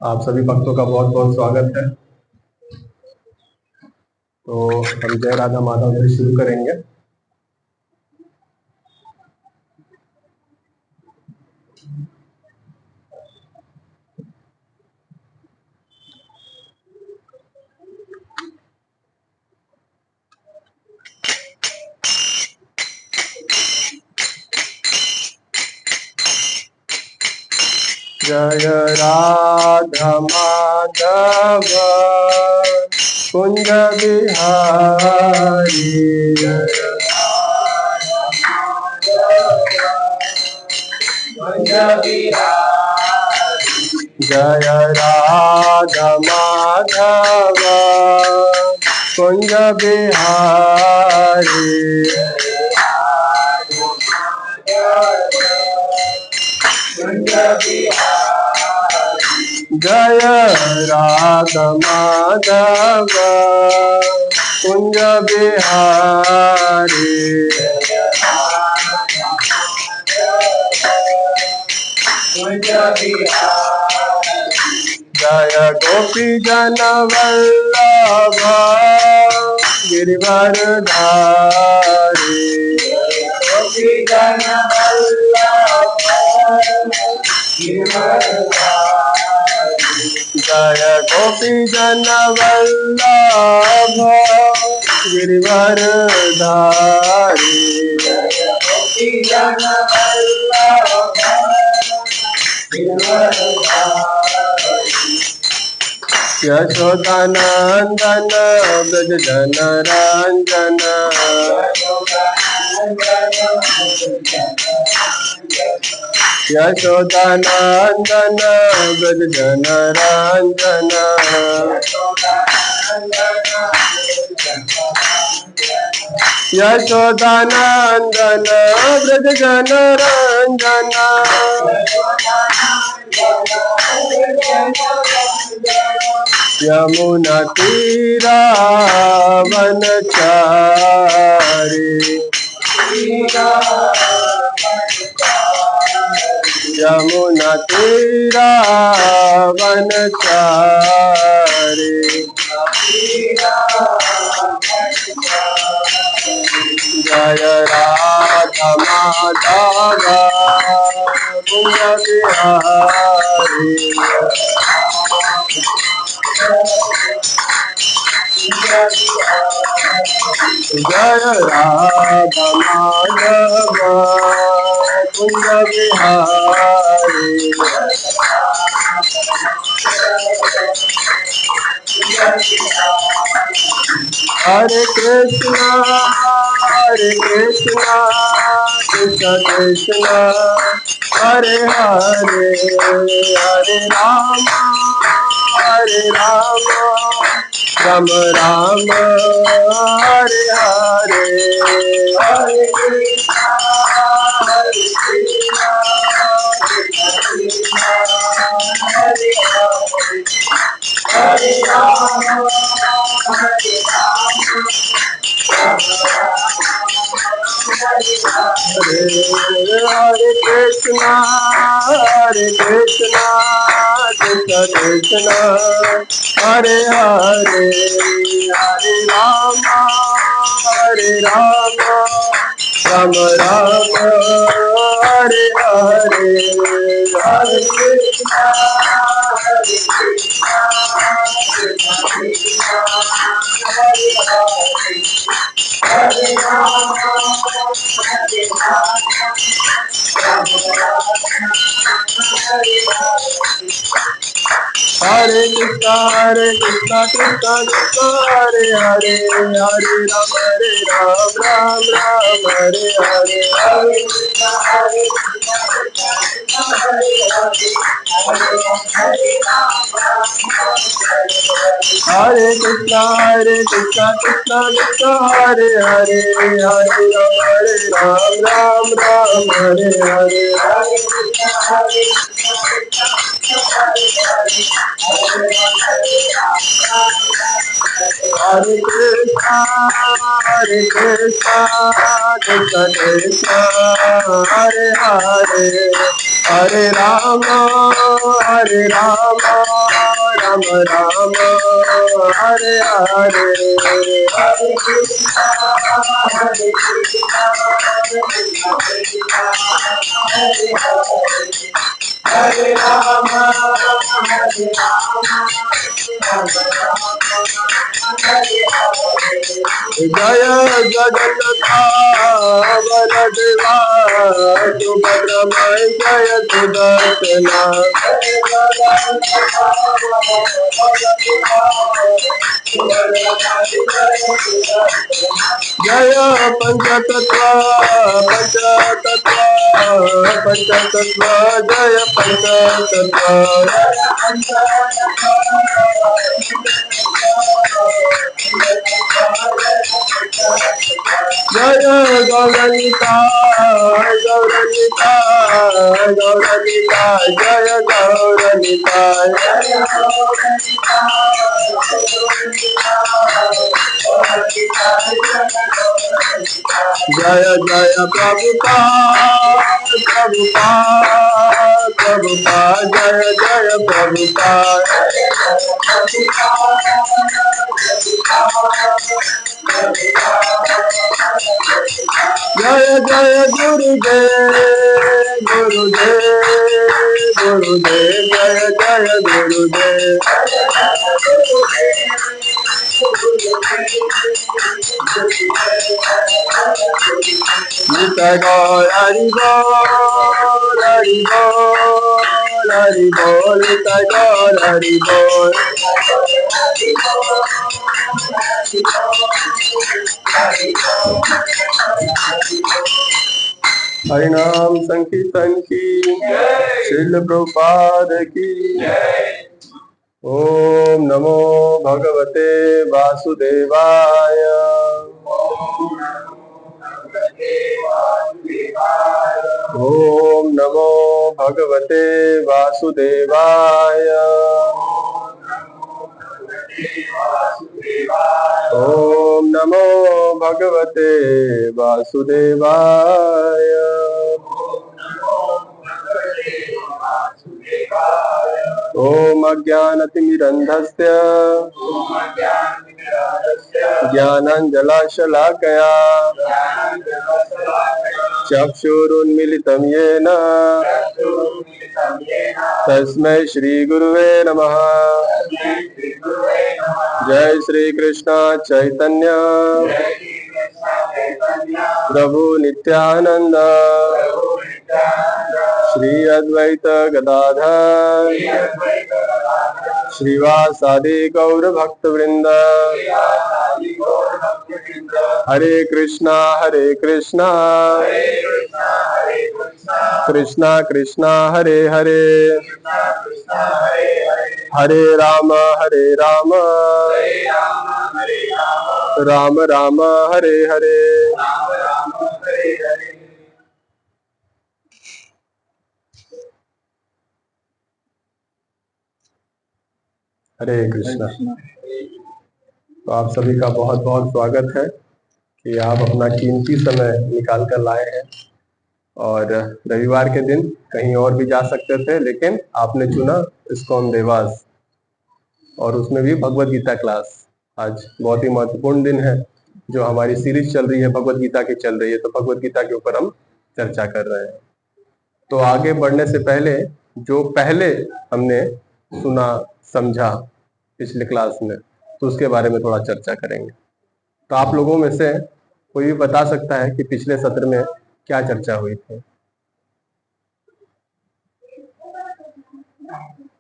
आप सभी भक्तों का बहुत बहुत स्वागत है। तो हम जय राधा माधव से शुरू करेंगे। जय राधा माधव कुंज बिहारी, कुंज बिहारी। जय राधा माधव कुंज बिहारी, कुंज बिहारी। जय राधा माधव कुंज बिहारी, कुंज बिहारी। जय गोपी जन वल्लभ गिरिवरधारी, गोपी जन वल्लभ गिरिवरधारी। जय गोपी जन वल्लभ गिरिवरधारी, गोपी जन वल्लभ गिरिवरधारी। यशोदानंदन ब्रज जन रंजन, यशोदानंदन ब्रज जन रंजन, यशोदानंदन ब्रज जन रंजन। यमुना तीरा वनचारी, यमुना तीरा वनचारी। जय राधा माधव कुंज बिहारी, जय राधा माधव कुंज बिहारी। हरे कृष्णा कृष्ण कृष्ण हरे हरे, हरे राम राम राम हरे हरे। हरे कृष्णा हरे हरे, हरे राम हरे कृष्णा कृष्ण कृष्ण हरे हरे, हरे राम राम राम हरे हरे। हरे कृष्णा हरे राम हरे कृष्णा कृष्ण कृष्ण हरे हरे, हरे राम राम हरे हरे। हरे कृष्णा हरे कृष्णा कृष्ण कृष्ण हरे हरे, हरे राम हरे हरे। हरे कृष्णा हरे कृष्णा कृष्ण कृष्ण हरे हरे, हरे राम राम राम हरे हरे हरे कृष्णा हरे कृष्णा कृष्णा कृष्णा हरे हरे हरे राम हरे राम राम राम हरे हरे जय जगन्नाथ बलदेवा सुभद्रमय जय सुदर्शना जय पंचतत्व पंचतत्व पंचतत्व जय पंचतत्व जय गौरनिता गौरनिता गौरनिता जय गौरनिता जय जय प्रभुपाद प्रभुपाद प्रभुपाद जय जय प्रभुपाद जय जय गुरुदेव गुरुदेव गुरुदेव जय जय गुरुदेव नित्य गौर हरि बोल हरि बोल हरि बोल नित्य गौर हरि बोल हरिनाम संकीर्तन की श्रील प्रभुपाद की ओम नमो भगवते वासुदेवाय ओम नमो भगवते वासुदेवाय ओम नमो भगवते वासुदेवाय ओम अज्ञानतिमिरन्धस्य ज्ञानाञ्जनशलाकया चक्षुरुन्मीलितं येन तस्मै श्रीगुरुवे नमः। जय श्री कृष्ण चैतन्य प्रभु नित्यानंद श्री अद्वैत गदाधर श्रीवासादि गौर भक्त वृंद हरे कृष्णा कृष्णा कृष्णा हरे हरे हरे राम राम राम हरे हरे। हरे कृष्णा। तो आप सभी का बहुत बहुत स्वागत है कि आप अपना कीमती समय निकाल कर लाए हैं और रविवार के दिन कहीं और भी जा सकते थे, लेकिन आपने चुना इस्कॉन देवास और उसमें भी भगवत गीता क्लास। आज बहुत ही महत्वपूर्ण दिन है, जो हमारी सीरीज चल रही है भगवत गीता की चल रही है, तो भगवत गीता के ऊपर हम चर्चा कर रहे हैं। तो आगे बढ़ने से पहले जो पहले हमने सुना समझा पिछले क्लास में, तो उसके बारे में थोड़ा चर्चा करेंगे। तो आप लोगों में से कोई भी बता सकता है कि पिछले सत्र में क्या चर्चा हुई थी?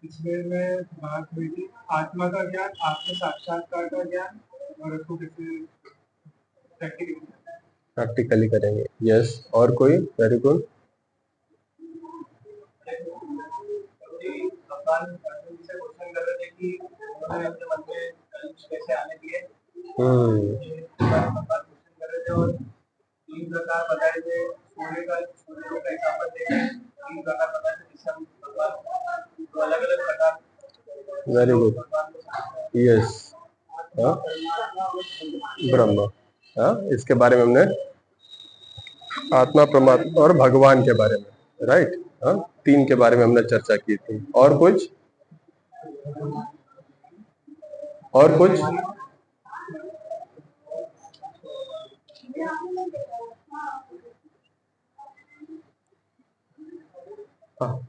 पिछले में बात हुई थी आत्मा का ज्ञान, आत्म साक्षात्कार का ज्ञान, और उसको कैसे प्रैक्टिकली करेंगे। यस, और कोई? Very good. तीन प्रकार बताए थे, सूर्य का एग्जांपल देके तीन प्रकार बताए थे, जिससे हम भगवान तो अलग अलग प्रकार। Very good. यस, ब्रह्म, इसके बारे में हमने आत्मा, परमात्मा और भगवान के बारे में, राइट, तीन के बारे में हमने चर्चा की थी। और कुछ? और कुछ? हाँ,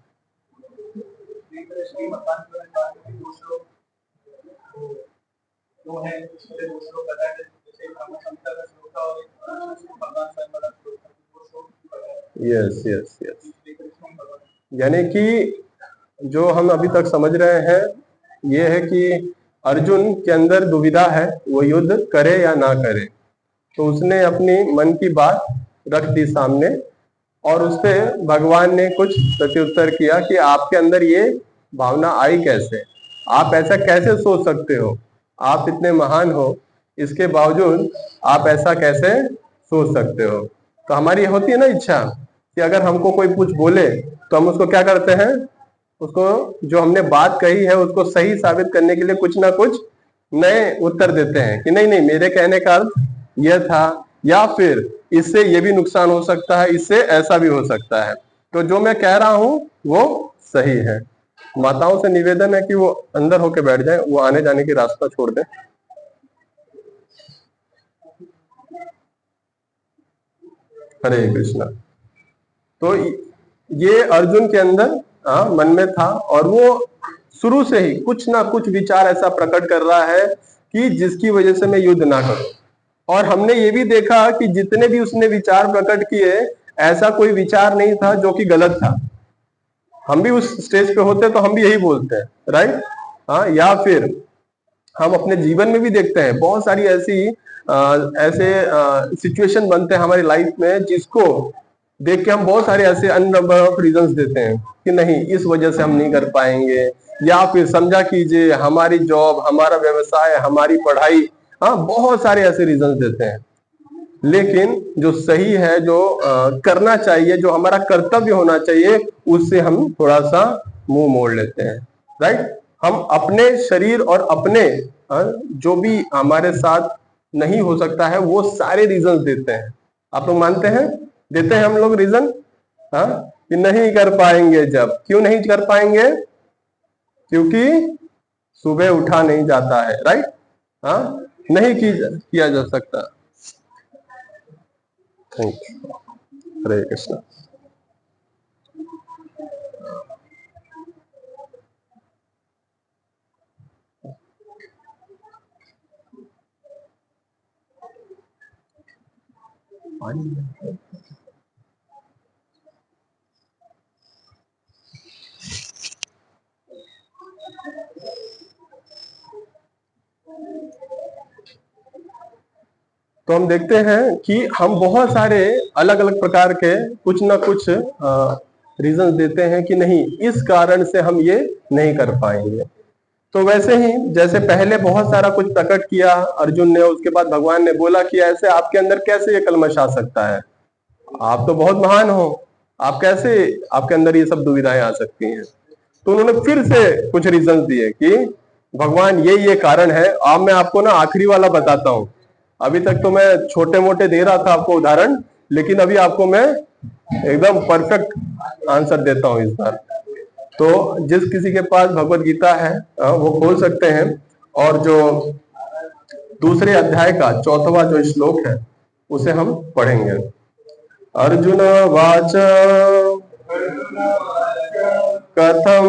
दो है उसमें दो श्लोक बताए थे, जैसे ब्रह्मसंहिता का श्लोक था और भगवान स्वयं वाला श्लोक था, दो श्लोक बताए। Yes yes yes. Shri Krishna भगवान। यानी कि जो हम अभी तक समझ रहे हैं ये है कि अर्जुन के अंदर दुविधा है, वो युद्ध करे या ना करे। तो उसने अपनी मन की बात रख दी सामने और उस पे भगवान ने कुछ प्रत्युत्तर किया कि आपके अंदर ये भावना आई कैसे, आप ऐसा कैसे सोच सकते हो, आप इतने महान हो इसके बावजूद आप ऐसा कैसे सोच सकते हो। तो हमारी होती है ना इच्छा कि अगर हमको कोई कुछ बोले तो हम उसको क्या करते हैं, उसको जो हमने बात कही है उसको सही साबित करने के लिए कुछ ना कुछ नए उत्तर देते हैं कि नहीं नहीं मेरे कहने का अर्थ यह था, या फिर इससे ये भी नुकसान हो सकता है, इससे ऐसा भी हो सकता है, तो जो मैं कह रहा हूं वो सही है। माताओं से निवेदन है कि वो अंदर होके बैठ जाएं, वो आने जाने की रास्ता छोड़ दें। हरे कृष्णा। तो ये अर्जुन के अंदर मन में था और वो शुरू से ही कुछ ना कुछ विचार ऐसा प्रकट कर रहा है कि जिसकी वजह से मैं युद्ध ना करूं। और हमने ये भी देखा कि जितने भी उसने विचार प्रकट किए ऐसा कोई विचार नहीं था जो कि गलत था। हम भी उस स्टेज पे होते तो हम भी यही बोलते हैं, राइट? हाँ, या फिर हम अपने जीवन में भी देखते हैं बहुत सारी ऐसे सिचुएशन बनते हैं हमारी लाइफ में जिसको देख के हम बहुत सारे ऐसे नंबर ऑफ रीजंस देते हैं कि नहीं इस वजह से हम नहीं कर पाएंगे, या फिर समझा कीजिए हमारी जॉब, हमारा व्यवसाय, हमारी पढ़ाई, हाँ बहुत सारे ऐसे रीजंस देते हैं। लेकिन जो सही है, जो करना चाहिए, जो हमारा कर्तव्य होना चाहिए, उससे हम थोड़ा सा मुंह मोड़ लेते हैं, राइट? हम अपने शरीर और अपने जो भी हमारे साथ नहीं हो सकता है वो सारे रीजंस देते हैं। आप लोग मानते हैं? देते हैं हम लोग रीजन, हाँ, कि नहीं कर पाएंगे। जब क्यों नहीं कर पाएंगे? क्योंकि सुबह उठा नहीं जाता है, राइट? हाँ, नहीं किया जा सकता। Thank you. हरे कृष्ण। तो हम देखते हैं कि हम बहुत सारे अलग अलग प्रकार के कुछ ना कुछ रीजन देते हैं कि नहीं इस कारण से हम ये नहीं कर पाएंगे। तो वैसे ही जैसे पहले बहुत सारा कुछ प्रकट किया अर्जुन ने, उसके बाद भगवान ने बोला कि ऐसे आपके अंदर कैसे ये कलमश आ सकता है, आप तो बहुत महान हो, आप कैसे, आपके अंदर ये सब दुविधाएं आ सकती हैं। तो उन्होंने फिर से कुछ रीजन दिए कि भगवान ये कारण है। अब मैं आपको ना आखिरी वाला बताता हूं। अभी तक तो मैं छोटे मोटे दे रहा था आपको उदाहरण, लेकिन अभी आपको मैं एकदम परफेक्ट आंसर देता हूं इस बार। तो जिस किसी के पास भगवत गीता है वो खोल सकते हैं और जो दूसरे अध्याय का 4वां जो श्लोक है उसे हम पढ़ेंगे। अर्जुन वाच कथम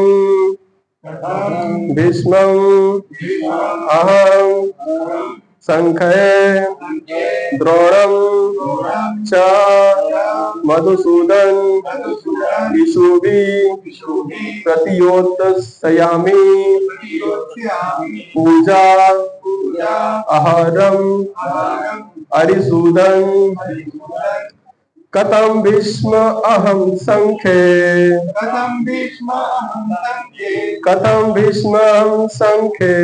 भीष्मं अहं संख्ये द्रोणं च मधुसूदन इषुभिः प्रतियोत्स्यामि पूजा अहरम अरिसूदन कथम भीष्म अहम संख्ये कथम भीष्म अहम संख्ये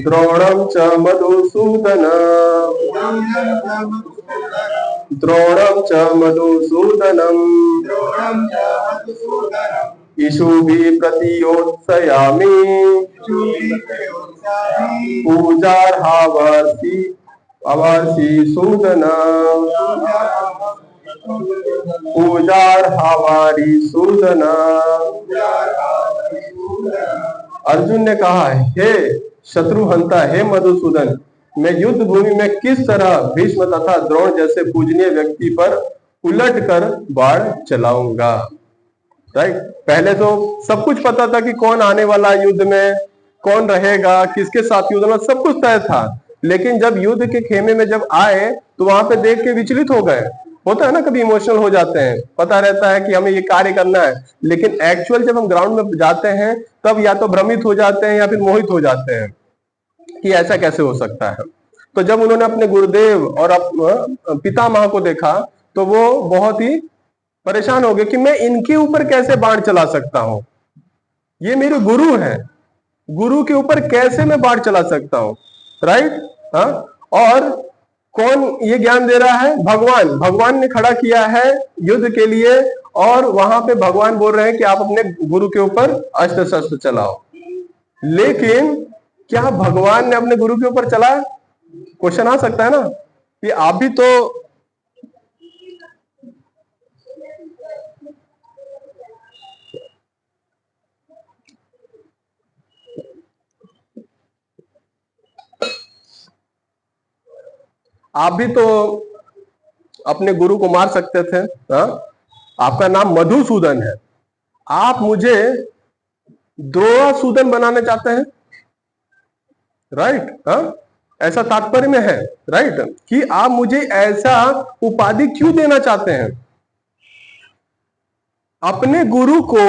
द्रोणं च मधुसूदन द्रोणं च मधुसूदनम् इषुभिः प्रतियोत्स्यामि पूजार्हावर्षि अवर्षि सूदन पूजार्हावारि सूदन अर्जुन ने कहा, हे शत्रुहंता, हे मधुसूदन, मैं युद्ध भूमि में किस तरह भीष्म तथा द्रोण जैसे पूजनीय व्यक्ति पर उलट कर बाण चलाऊंगा। राइट, पहले तो सब कुछ पता था कि कौन आने वाला युद्ध में, कौन रहेगा, किसके साथ युद्ध में, सब कुछ तय था। लेकिन जब युद्ध के खेमे में जब आए तो वहां पे देख के विचलित हो गए। होता है ना, कभी इमोशनल हो जाते हैं, पता रहता है कि हमें ये कार्य करना है, लेकिन एक्चुअल जब हम ग्राउंड में जाते हैं तब या तो भ्रमित हो जाते हैं या फिर मोहित हो जाते हैं कि ऐसा कैसे हो सकता है। तो जब उन्होंने अपने गुरुदेव और पितामह को देखा तो वो बहुत ही परेशान हो गए कि मैं इनके ऊपर कैसे बाण चला सकता हूं, ये मेरे गुरु हैं, गुरु के ऊपर कैसे मैं बाण चला सकता हूं। राइट, हाँ, और कौन ये ज्ञान दे रहा है? भगवान। भगवान ने खड़ा किया है युद्ध के लिए, और वहां पे भगवान बोल रहे हैं कि आप अपने गुरु के ऊपर अस्त्र शस्त्र चलाओ। लेकिन क्या भगवान ने अपने गुरु के ऊपर चलाया? क्वेश्चन आ सकता है ना कि आप भी तो अपने गुरु को मार सकते थे। हा? आपका नाम मधुसूदन है, आप मुझे द्रोणासूदन बनाना चाहते हैं। राइट, हाँ, ऐसा तात्पर्य में है। राइट, कि आप मुझे ऐसा उपाधि क्यों देना चाहते हैं? अपने गुरु को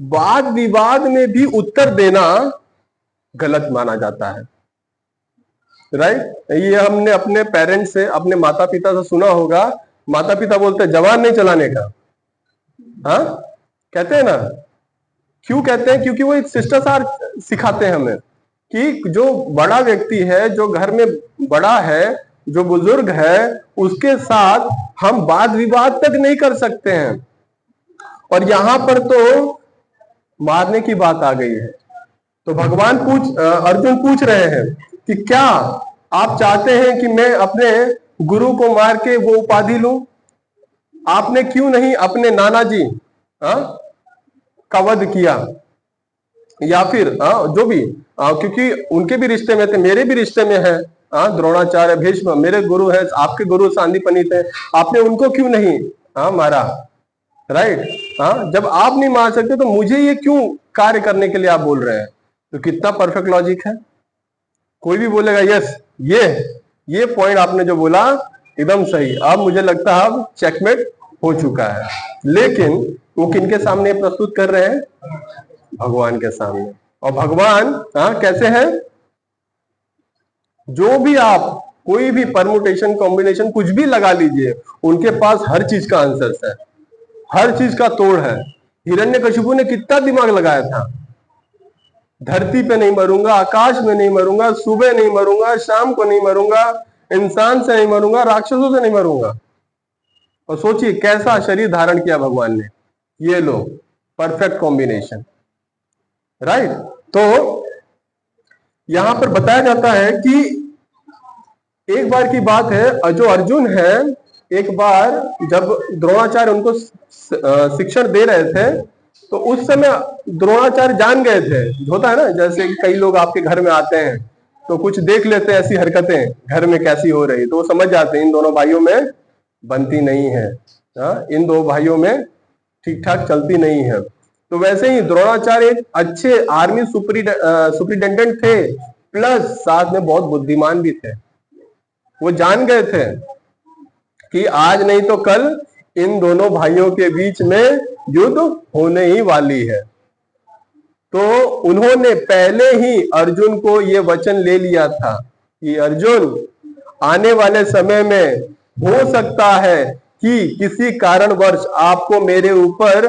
वाद विवाद में भी उत्तर देना गलत माना जाता है। राइट, ये हमने अपने पेरेंट्स से, अपने माता पिता से सुना होगा। माता पिता बोलते हैं जवान नहीं चलाने का, हाँ, कहते हैं ना। क्यों कहते हैं? क्योंकि वो एक शिष्टाचार सिखाते हैं हमें कि जो बड़ा व्यक्ति है, जो घर में बड़ा है, जो बुजुर्ग है, उसके साथ हम वाद विवाद तक नहीं कर सकते हैं। और यहां पर तो मारने की बात आ गई है। तो भगवान अर्जुन पूछ रहे हैं कि क्या आप चाहते हैं कि मैं अपने गुरु को मार के वो उपाधि लूं? आपने क्यों नहीं अपने नाना जी का वध किया, या फिर जो भी, क्योंकि उनके भी रिश्ते में थे, मेरे भी रिश्ते में है। द्रोणाचार्य, भीष्म मेरे गुरु है, आपके गुरु सांदीपनी थे, आपने उनको क्यों नहीं मारा? राइट, जब आप नहीं मार सकते तो मुझे ये क्यों कार्य करने के लिए आप बोल रहे हैं? तो कितना परफेक्ट लॉजिक है। कोई भी बोलेगा यस, ये पॉइंट आपने जो बोला एकदम सही, अब मुझे लगता है अब चेकमेट हो चुका है। लेकिन वो किनके सामने प्रस्तुत कर रहे हैं? भगवान के सामने। और भगवान कैसे हैं? जो भी आप कोई भी परमुटेशन, कॉम्बिनेशन कुछ भी लगा लीजिए, उनके पास हर चीज का आंसर है, हर चीज का तोड़ है। हिरण्यकशिपु ने कितना दिमाग लगाया था, धरती पे नहीं मरूंगा, आकाश में नहीं मरूंगा, सुबह नहीं मरूंगा, शाम को नहीं मरूंगा, इंसान से नहीं मरूंगा, राक्षसों से नहीं मरूंगा। और सोचिए कैसा शरीर धारण किया भगवान ने। ये लो, परफेक्ट कॉम्बिनेशन। राइट, तो यहां पर बताया जाता है कि एक बार की बात है, जो अर्जुन है, एक बार जब द्रोणाचार्य उनको शिक्षण दे रहे थे, तो उस समय द्रोणाचार्य जान गए थे। होता है ना, जैसे कई लोग आपके घर में आते हैं तो कुछ देख लेते हैं ऐसी हरकतें घर में कैसी हो रही, तो वो समझ जाते हैं इन दोनों भाइयों में बनती नहीं है, इन दो भाइयों में ठीक ठाक चलती नहीं है। तो वैसे ही द्रोणाचार्य एक अच्छे आर्मी सुपरिटेंडेंट थे, प्लस साथ में बहुत बुद्धिमान भी थे। वो जान गए थे कि आज नहीं तो कल इन दोनों भाइयों के बीच में युद्ध होने ही वाली है। तो उन्होंने पहले ही अर्जुन को ये वचन ले लिया था कि अर्जुन, आने वाले समय में हो सकता है कि किसी कारणवश आपको मेरे ऊपर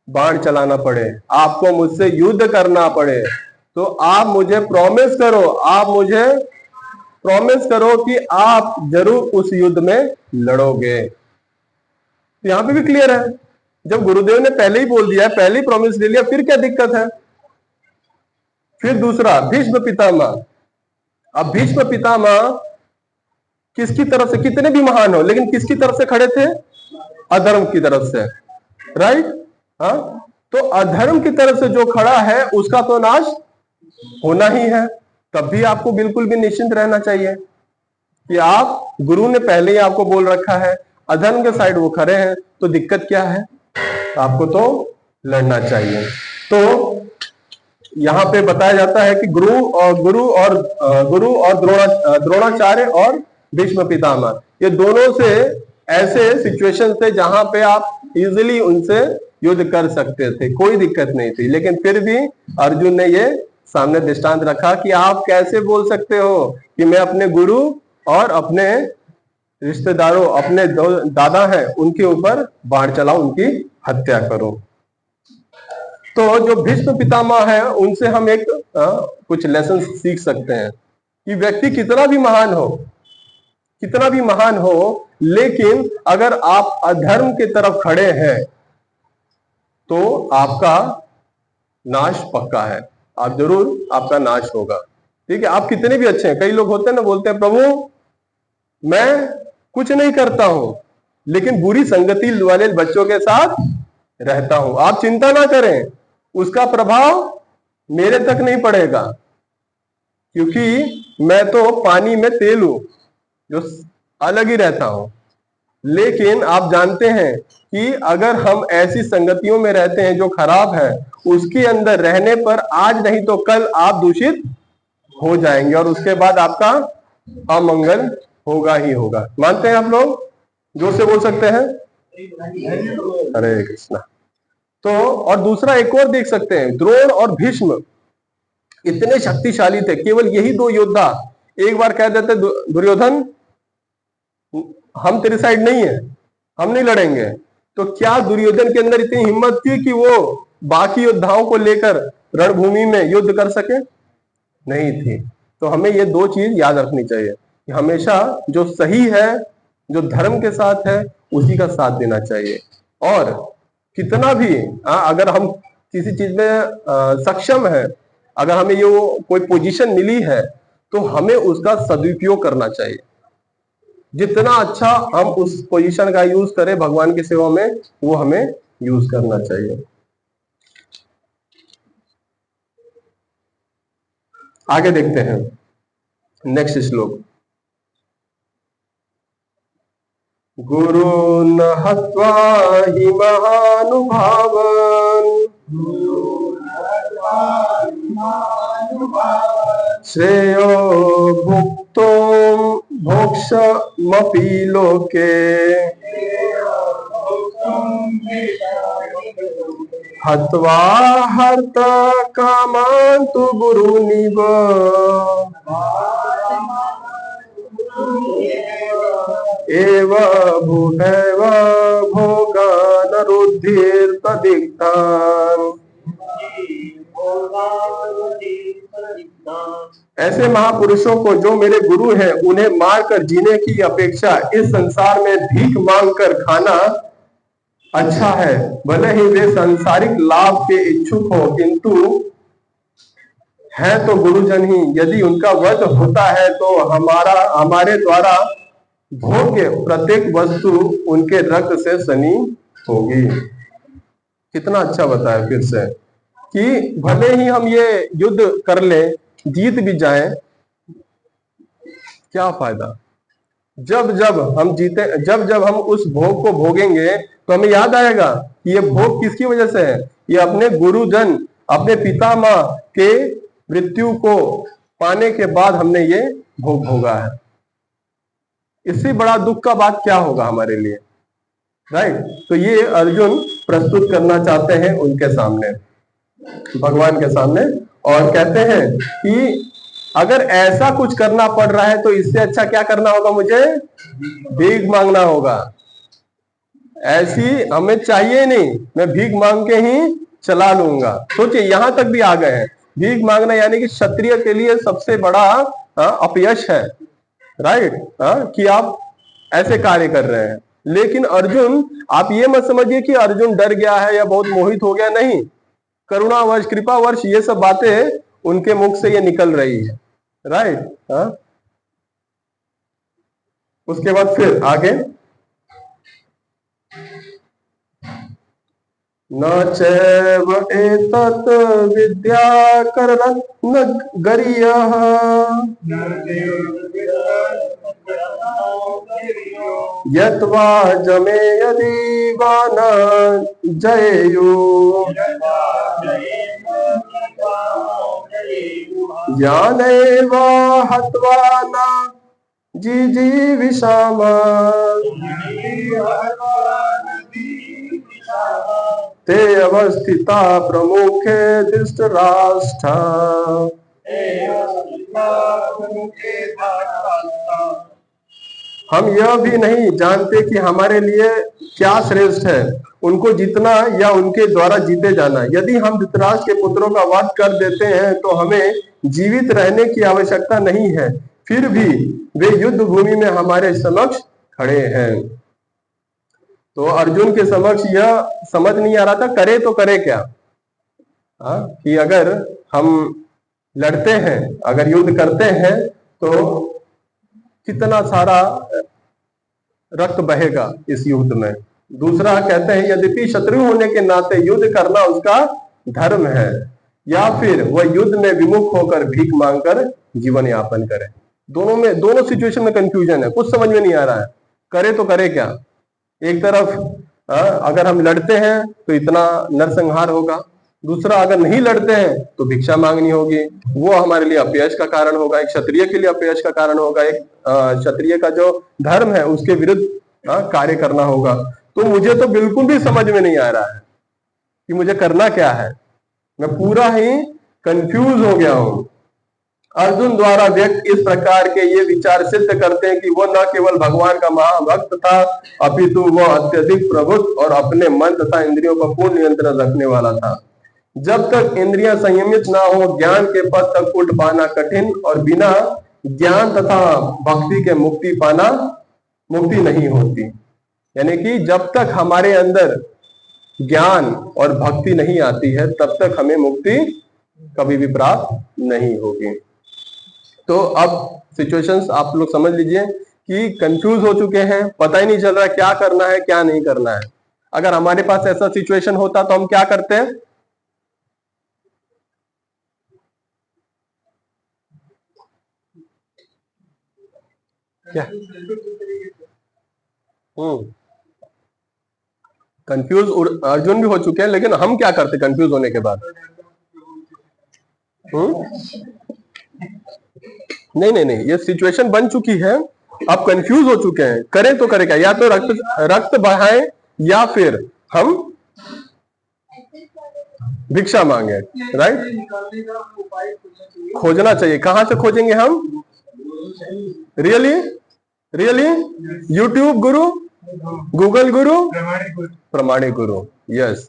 बाण चलाना पड़े, आपको मुझसे युद्ध करना पड़े। तो आप मुझे प्रॉमिस करो कि आप जरूर उस युद्ध में लड़ोगे। यहां पे भी क्लियर है, जब गुरुदेव ने पहले ही बोल दिया, पहले ही प्रॉमिस ले लिया, फिर क्या दिक्कत है? फिर दूसरा, भीष्म पितामह। अब भीष्म पितामह किसकी तरफ से, कितने भी महान हो, लेकिन किसकी तरफ से खड़े थे? अधर्म की तरफ से। राइट, तो अधर्म की तरफ से जो खड़ा है उसका तो नाश होना ही है। तब भी आपको बिल्कुल भी निश्चिंत रहना चाहिए कि आप, गुरु ने पहले ही आपको बोल रखा है, अधर्म के साइड वो खड़े हैं, तो दिक्कत क्या है? आपको तो लड़ना चाहिए। तो यहाँ पे बताया जाता है कि गुरु और द्रोणाचार्य और भीष्म पितामह, ये दोनों से ऐसे सिचुएशन थे जहां पे आप इजीली उनसे युद्ध कर सकते थे, कोई दिक्कत नहीं थी। लेकिन फिर भी अर्जुन ने ये सामने दृष्टांत रखा कि आप कैसे बोल सकते हो कि मैं अपने गुरु और अपने रिश्तेदारों, अपने दादा हैं, उनके ऊपर बाढ़ चलाऊं, उनकी हत्या करूं। तो जो भीष्म पितामह है, उनसे हम एक कुछ लेसन सीख सकते हैं कि व्यक्ति कितना भी महान हो, लेकिन अगर आप अधर्म की तरफ खड़े हैं तो आपका नाश पक्का है। आप जरूर, आपका नाश होगा। ठीक है, आप कितने भी अच्छे हैं, कई लोग होते हैं ना, बोलते हैं प्रभु मैं कुछ नहीं करता हूं, लेकिन बुरी संगति वाले बच्चों के साथ रहता हूं। आप चिंता ना करें, उसका प्रभाव मेरे तक नहीं पड़ेगा, क्योंकि मैं तो पानी में तेल हूं, जो अलग ही रहता हूं। लेकिन आप जानते हैं कि अगर हम ऐसी संगतियों में रहते हैं जो खराब है, उसके अंदर रहने पर आज नहीं तो कल आप दूषित हो जाएंगे, और उसके बाद आपका अमंगल होगा ही होगा। मानते हैं आप लोग? जोर से बोल सकते हैं हरे कृष्णा। तो और दूसरा एक और देख सकते हैं, द्रोण और भीष्म इतने शक्तिशाली थे, केवल यही दो योद्धा एक बार कह देते दुर्योधन हम तेरी साइड नहीं है, हम नहीं लड़ेंगे, तो क्या दुर्योधन के अंदर इतनी हिम्मत थी कि वो बाकी योद्धाओं को लेकर रणभूमि में युद्ध कर सके? नहीं थी। तो हमें ये दो चीज याद रखनी चाहिए कि हमेशा जो सही है, जो धर्म के साथ है, उसी का साथ देना चाहिए। और कितना भी अगर हम किसी चीज में सक्षम है, अगर हमें ये कोई पोजीशन मिली है, तो हमें उसका सदुपयोग करना चाहिए। जितना अच्छा हम उस पोजीशन का यूज करें भगवान की सेवा में, वो हमें यूज करना चाहिए। आगे देखते हैं नेक्स्ट श्लोक। गुरून् हत्वा हि महानुभावान् श्रेयो भुक्तो भोक्षमपि लोके हत्वा हर्त कामान् तु गुरूनिव एव भूतैव भोगान् रुद्धिर्तदिक्तान्। ऐसे महापुरुषों को जो मेरे गुरु हैं, उन्हें मारकर जीने की अपेक्षा इस संसार में भीख मांगकर खाना अच्छा है। भले ही वे सांसारिक लाभ के इच्छुक हो, किंतु है तो गुरुजन ही। यदि उनका वध होता है तो हमारे द्वारा भोग्य प्रत्येक वस्तु उनके रक्त से सनी होगी। कितना अच्छा बताया फिर से कि भले ही हम ये युद्ध कर ले, जीत भी जाएं, क्या फायदा? जब जब हम जीते, जब जब हम उस भोग को भोगेंगे तो हमें याद आएगा कि ये भोग किसकी वजह से है। ये अपने गुरुजन, अपने पितामह के मृत्यु को पाने के बाद हमने ये भोग भोगा है। इससे बड़ा दुख का बात क्या होगा हमारे लिए, राइट? तो ये अर्जुन प्रस्तुत करना चाहते हैं उनके सामने, भगवान के सामने, और कहते हैं कि अगर ऐसा कुछ करना पड़ रहा है तो इससे अच्छा क्या करना होगा? मुझे भीख मांगना होगा। ऐसी हमें चाहिए नहीं, मैं भीख मांग के ही चला लूंगा। सोचिए यहां तक भी आ गए हैं। भीख मांगना यानी कि क्षत्रिय के लिए सबसे बड़ा अपयश है, राइट? कि आप ऐसे कार्य कर रहे हैं। लेकिन अर्जुन, आप ये मत समझिए कि अर्जुन डर गया है या बहुत मोहित हो गया, नहीं। करुणावश, कृपावश ये सब बातें उनके मुख से ये निकल रही है, राइट? उसके बाद फिर आगे न चैव एतत् विद्याकरणं न गरीयः यत्वा जमे यदि वा न जयेयुः ज्ञानैव हत्वा न जिजीविषाम ते अवस्थिता प्रमुखे धृतराष्ट्र। हम यह भी नहीं जानते कि हमारे लिए क्या श्रेष्ठ है, उनको जीतना या उनके द्वारा जीते जाना। यदि हम धृतराष्ट्र के पुत्रों का वध कर देते हैं तो हमें जीवित रहने की आवश्यकता नहीं है, फिर भी वे युद्ध भूमि में हमारे समक्ष खड़े हैं। तो अर्जुन के समक्ष यह समझ नहीं आ रहा था करे तो करे क्या, कि अगर हम लड़ते हैं, अगर युद्ध करते हैं तो कितना सारा रक्त बहेगा इस युद्ध में। दूसरा कहते हैं यद्यपि शत्रु होने के नाते युद्ध करना उसका धर्म है, या फिर वह युद्ध में विमुख होकर भीख मांगकर जीवन यापन करे। दोनों सिचुएशन में कंफ्यूजन है, कुछ समझ में नहीं आ रहा है, करे तो करे क्या। एक तरफ अगर हम लड़ते हैं तो इतना नरसंहार होगा, दूसरा अगर नहीं लड़ते हैं तो भिक्षा मांगनी होगी, वो हमारे लिए अपयश का कारण होगा, एक क्षत्रिय के लिए अपयश का कारण होगा, एक क्षत्रिय का जो धर्म है उसके विरुद्ध कार्य करना होगा। तो मुझे तो बिल्कुल भी समझ में नहीं आ रहा है कि मुझे करना क्या है, मैं पूरा ही कंफ्यूज हो गया हूं। अर्जुन द्वारा व्यक्त इस प्रकार के ये विचार सिद्ध करते हैं कि वह न केवल भगवान का महाभक्त था, अपितु वह अत्यधिक प्रबुद्ध और अपने मन तथा इंद्रियों पर पूर्ण नियंत्रण रखने वाला था। जब तक इंद्रियां संयमित ना हो, ज्ञान के पद तक उठ पाना कठिन, और बिना ज्ञान तथा भक्ति के मुक्ति नहीं होती। यानी कि जब तक हमारे अंदर ज्ञान और भक्ति नहीं आती है तब तक हमें मुक्ति कभी भी प्राप्त नहीं होगी। तो अब सिचुएशंस आप लोग समझ लीजिए कि कंफ्यूज हो चुके हैं, पता ही नहीं चल रहा क्या करना है क्या नहीं करना है। अगर हमारे पास ऐसा सिचुएशन होता तो हम क्या करते हैं? क्या कंफ्यूज अर्जुन भी हो चुके हैं, लेकिन हम क्या करते कंफ्यूज होने के बाद? नहीं, ये सिचुएशन बन चुकी है, अब कंफ्यूज हो चुके हैं, करें तो करें क्या? या तो रक्त बहाएं या फिर हम भिक्षा मांगे, राइट? खोजना चाहिए। कहां से खोजेंगे हम? रियली यूट्यूब गुरु, गूगल गुरु, प्रमाणिक गुरु। यस।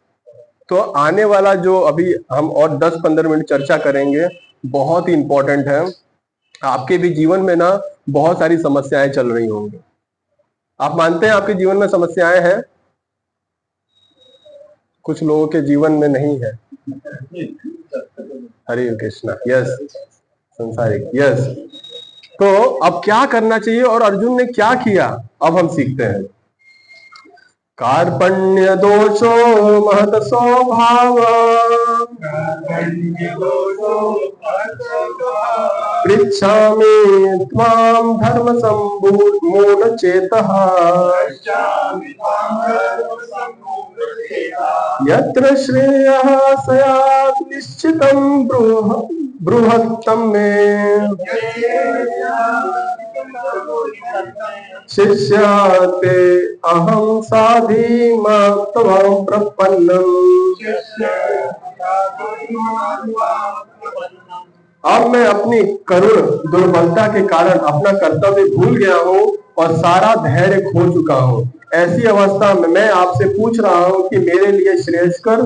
तो आने वाला जो अभी हम और 10-15 मिनट चर्चा करेंगे बहुत ही इंपॉर्टेंट है। आपके भी जीवन में ना बहुत सारी समस्याएं चल रही होंगी। आप मानते हैं आपके जीवन में समस्याएं हैं? कुछ लोगों के जीवन में नहीं है। हरे कृष्णा। यस। संसारिक। यस। तो अब क्या करना चाहिए और अर्जुन ने क्या किया, अब हम सीखते हैं। कार्पण्य दोषो महत स्वभाव पृच्छामि त्वां धर्म मूल चेतः यत्र श्रेयः स्यात् निश्चितं बृहत्तम मे शिष्याते अहं साधि त्वां प्रपन्नम्। अब मैं अपनी करुण दुर्बलता के कारण अपना कर्तव्य भूल गया हूँ और सारा धैर्य खो चुका हूँ। ऐसी अवस्था में मैं आपसे पूछ रहा हूँ कि मेरे लिए श्रेयस्कर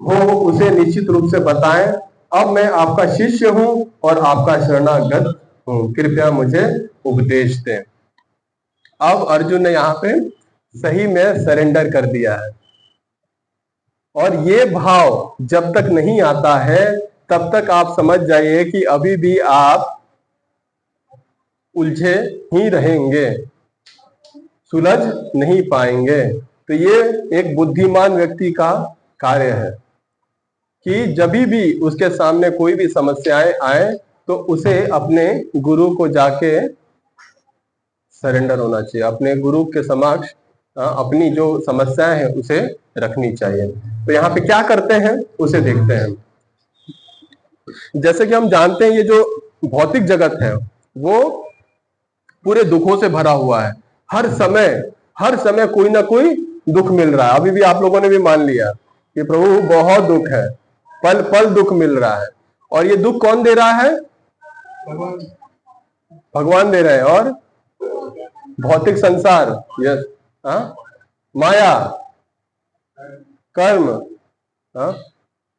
हो उसे निश्चित रूप से बताएं। अब मैं आपका शिष्य हूँ और आपका शरणागत हूँ, कृपया मुझे उपदेश दें। अब अर्जुन ने यहाँ पे सही में सरेंडर कर दिया है, और ये भाव जब तक नहीं आता है तब तक आप समझ जाइए कि अभी भी आप उलझे ही रहेंगे, सुलझ नहीं पाएंगे। तो ये एक बुद्धिमान व्यक्ति का कार्य है कि जब भी उसके सामने कोई भी समस्याएं आए तो उसे अपने गुरु को जाके सरेंडर होना चाहिए, अपने गुरु के समक्ष अपनी जो समस्याएं हैं उसे रखनी चाहिए। तो यहाँ पे क्या करते हैं उसे देखते हैं। जैसे कि हम जानते हैं ये जो भौतिक जगत है वो पूरे दुखों से भरा हुआ है। हर समय कोई ना कोई दुख मिल रहा है। अभी भी आप लोगों ने भी मान लिया कि प्रभु बहुत दुख है, पल पल दुख मिल रहा है। और ये दुख कौन दे रहा है? भगवान दे रहे हैं। और भौतिक संसार, यस, माया, कर्म,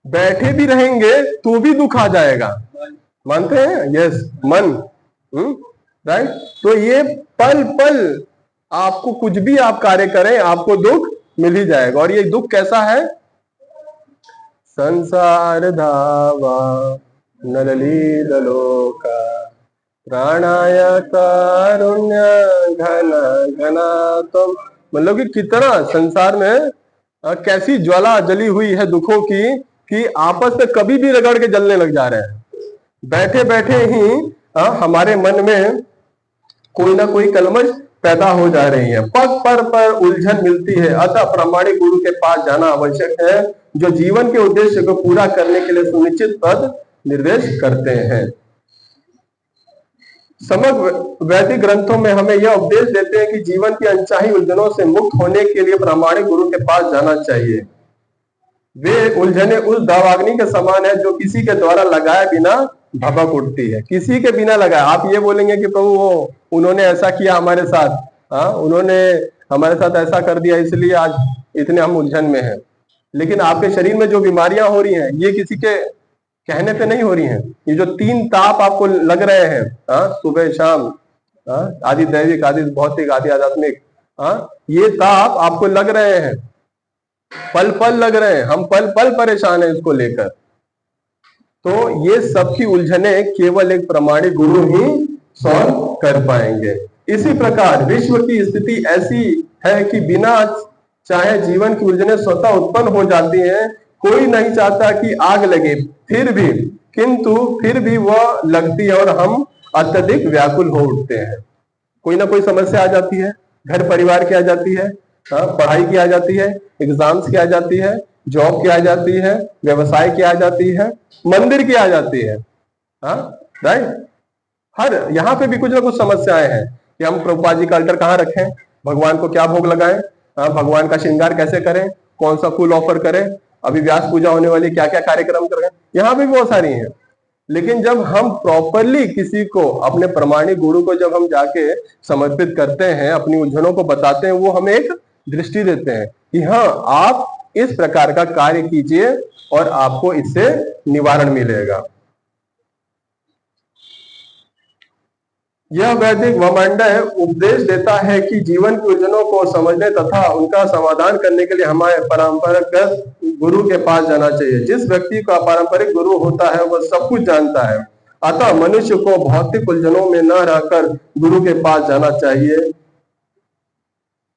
बैठे भी रहेंगे तो भी दुख आ जाएगा। मानते हैं? यस, मन, राइट। तो ये पल पल आपको कुछ भी आप कार्य करें आपको दुख मिल ही जाएगा। और ये दुख कैसा है? संसार धावा नललीलोका प्राणाय कारुण्य घन घना। तो मतलब कि कितना संसार में कैसी ज्वाला जली हुई है दुखों की कि आपस में कभी भी रगड़ के जलने लग जा रहे हैं। बैठे बैठे ही हमारे मन में कोई ना कोई कलमश पैदा हो जा रही है, पग पर उलझन मिलती है। अतः प्रामाणिक गुरु के पास जाना आवश्यक है जो जीवन के उद्देश्य को पूरा करने के लिए सुनिश्चित पद निर्देश करते हैं। समग्र वैदिक ग्रंथों में हमें यह उपदेश देते हैं कि जीवन की अनचाही उलझनों से मुक्त होने के लिए प्रामाणिक गुरु के पास जाना चाहिए। वे उलझने उस दावाग्नि के समान है जो किसी के द्वारा लगाए बिना भभक उठती है। किसी के बिना लगाए। आप ये बोलेंगे कि प्रभु वो उन्होंने ऐसा किया हमारे साथ, उन्होंने हमारे साथ ऐसा कर दिया इसलिए आज इतने हम उलझन में हैं। लेकिन आपके शरीर में जो बीमारियां हो रही हैं ये किसी के कहने पे नहीं हो रही हैं। ये जो 3 ताप आपको लग रहे हैं, सुबह शाम, आदि दैविक, आदि भौतिक, आदि आध्यात्मिक, ये ताप आपको लग रहे हैं, पल पल लग रहे हैं। हम पल पल परेशान हैं इसको लेकर। तो ये सबकी उलझने केवल एक प्रामाणिक गुरु ही सॉल्व कर पाएंगे। इसी प्रकार विश्व की स्थिति ऐसी है कि बिना चाहे जीवन की उलझने स्वतः उत्पन्न हो जाती हैं। कोई नहीं चाहता कि आग लगे, किंतु फिर भी वह लगती है और हम अत्यधिक व्याकुल हो उठते हैं। कोई ना कोई समस्या आ जाती है, घर परिवार की आ जाती है, पढ़ाई की आ जाती है, एग्जाम्स की आ जाती है, जॉब की आ जाती है, व्यवसाय की आ जाती है, मंदिर की आ जाती है, राइट। हर यहाँ पे भी कुछ ना कुछ समस्याएं हैं कि हम प्रभुपाद जी का अल्टर कहाँ रखें, भगवान को क्या भोग लगाएं, भगवान का श्रृंगार कैसे करें, कौन सा फूल ऑफर करें, अभी व्यास पूजा होने वाली क्या क्या कार्यक्रम करें, यहाँ पे भी बहुत सारी हैं। लेकिन जब हम प्रॉपरली किसी को, अपने प्रामाणिक गुरु को जब हम जाके समर्पित करते हैं, अपनी उलझनों को बताते हैं, वो हमें एक दृष्टि देते हैं कि हाँ आप इस प्रकार का कार्य कीजिए और आपको इससे निवारण मिलेगा। यह वैदिक वामंडल उपदेश देता है कि जीवन की उलझनों को समझने तथा उनका समाधान करने के लिए हमारे परंपरागत गुरु के पास जाना चाहिए। जिस व्यक्ति का पारंपरिक गुरु होता है वह सब कुछ जानता है। अतः मनुष्य को भौतिक उलझनों में न रहकर गुरु के पास जाना चाहिए।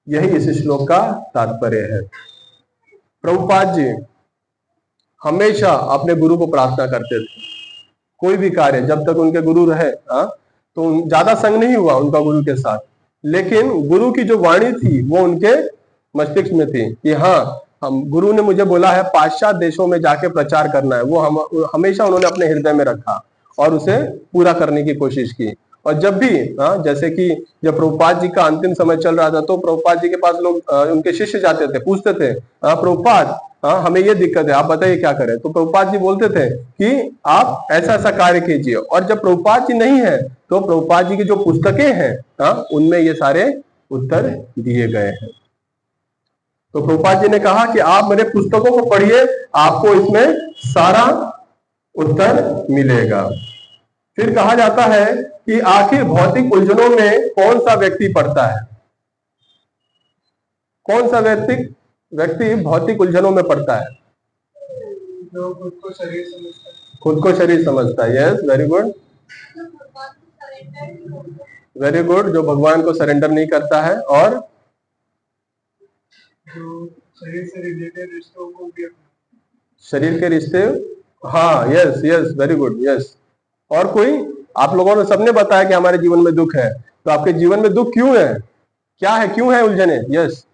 यही इस श्लोक का तात्पर्य है। प्रभुपाद जी हमेशा अपने गुरु को प्रार्थना करते थे। कोई भी कार्य जब तक उनके गुरु रहे, तो ज्यादा संग नहीं हुआ उनका गुरु के साथ, लेकिन गुरु की जो वाणी थी वो उनके मस्तिष्क में थी कि हाँ हम, गुरु ने मुझे बोला है पाश्चात्य देशों में जाके प्रचार करना है। वो हमेशा उन्होंने अपने हृदय में रखा और उसे पूरा करने की कोशिश की। और जब भी जैसे कि जब प्रभुपाद जी का अंतिम समय चल रहा था तो प्रभुपाद जी के पास लोग, उनके शिष्य जाते थे, पूछते थे प्रभुपाद हमें ये दिक्कत है, आप बताइए क्या करें। तो प्रभुपाद जी बोलते थे कि आप ऐसा ऐसा कार्य कीजिए। और जब प्रभुपाद जी नहीं है तो प्रभुपाद जी की जो पुस्तकें हैं उनमें ये सारे उत्तर दिए गए हैं। तो प्रभुपाद जी ने कहा कि आप मेरे पुस्तकों को पढ़िए, आपको इसमें सारा उत्तर मिलेगा। फिर कहा जाता है कि आखिर भौतिक उलझनों में कौन सा व्यक्ति पड़ता है? कौन सा व्यक्ति भौतिक उलझनों में पड़ता है? जो खुद को शरीर समझता है। खुद को शरीर समझता है, yes, very good, very good. जो भगवान को सरेंडर नहीं करता है। और जो शरीर से रिलेटेड रिश्तों को भी शरीर के रिश्ते, हाँ, yes yes, very good, yes. और कोई, आप लोगों ने सबने बताया कि हमारे जीवन में दुख है, तो आपके जीवन में दुख क्यों है, क्या है, क्यों है उलझने? Yes,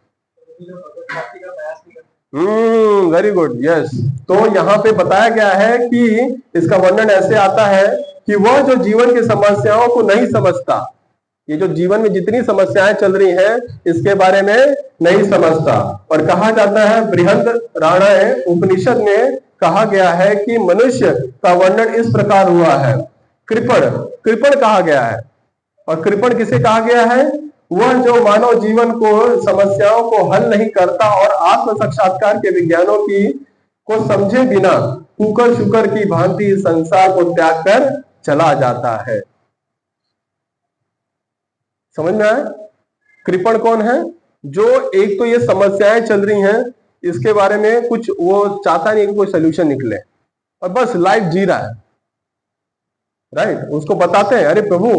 very good, yes. तो यहाँ पे बताया गया है कि इसका वर्णन ऐसे आता है कि वह जो जीवन की समस्याओं को नहीं समझता, ये जो जीवन में जितनी समस्याएं चल रही हैं इसके बारे में नहीं समझता। और कहा जाता है, बृहद रामायण उपनिषद में कहा गया है कि मनुष्य का वर्णन इस प्रकार हुआ है, कृपण, कृपण कहा गया है। और कृपण किसे कहा गया है? वह जो मानव जीवन को, समस्याओं को हल नहीं करता और आत्म साक्षात्कार के विज्ञानों की को समझे बिना कुकर शुकर की भांति संसार को त्याग कर चला जाता है। समझ में आया? कृपण कौन है? जो एक तो ये समस्याएं चल रही हैं, इसके बारे में कुछ वो चाहता नहीं कि कोई सोल्यूशन निकले, और बस लाइफ जी रहा है, राइट। उसको बताते हैं, अरे प्रभु,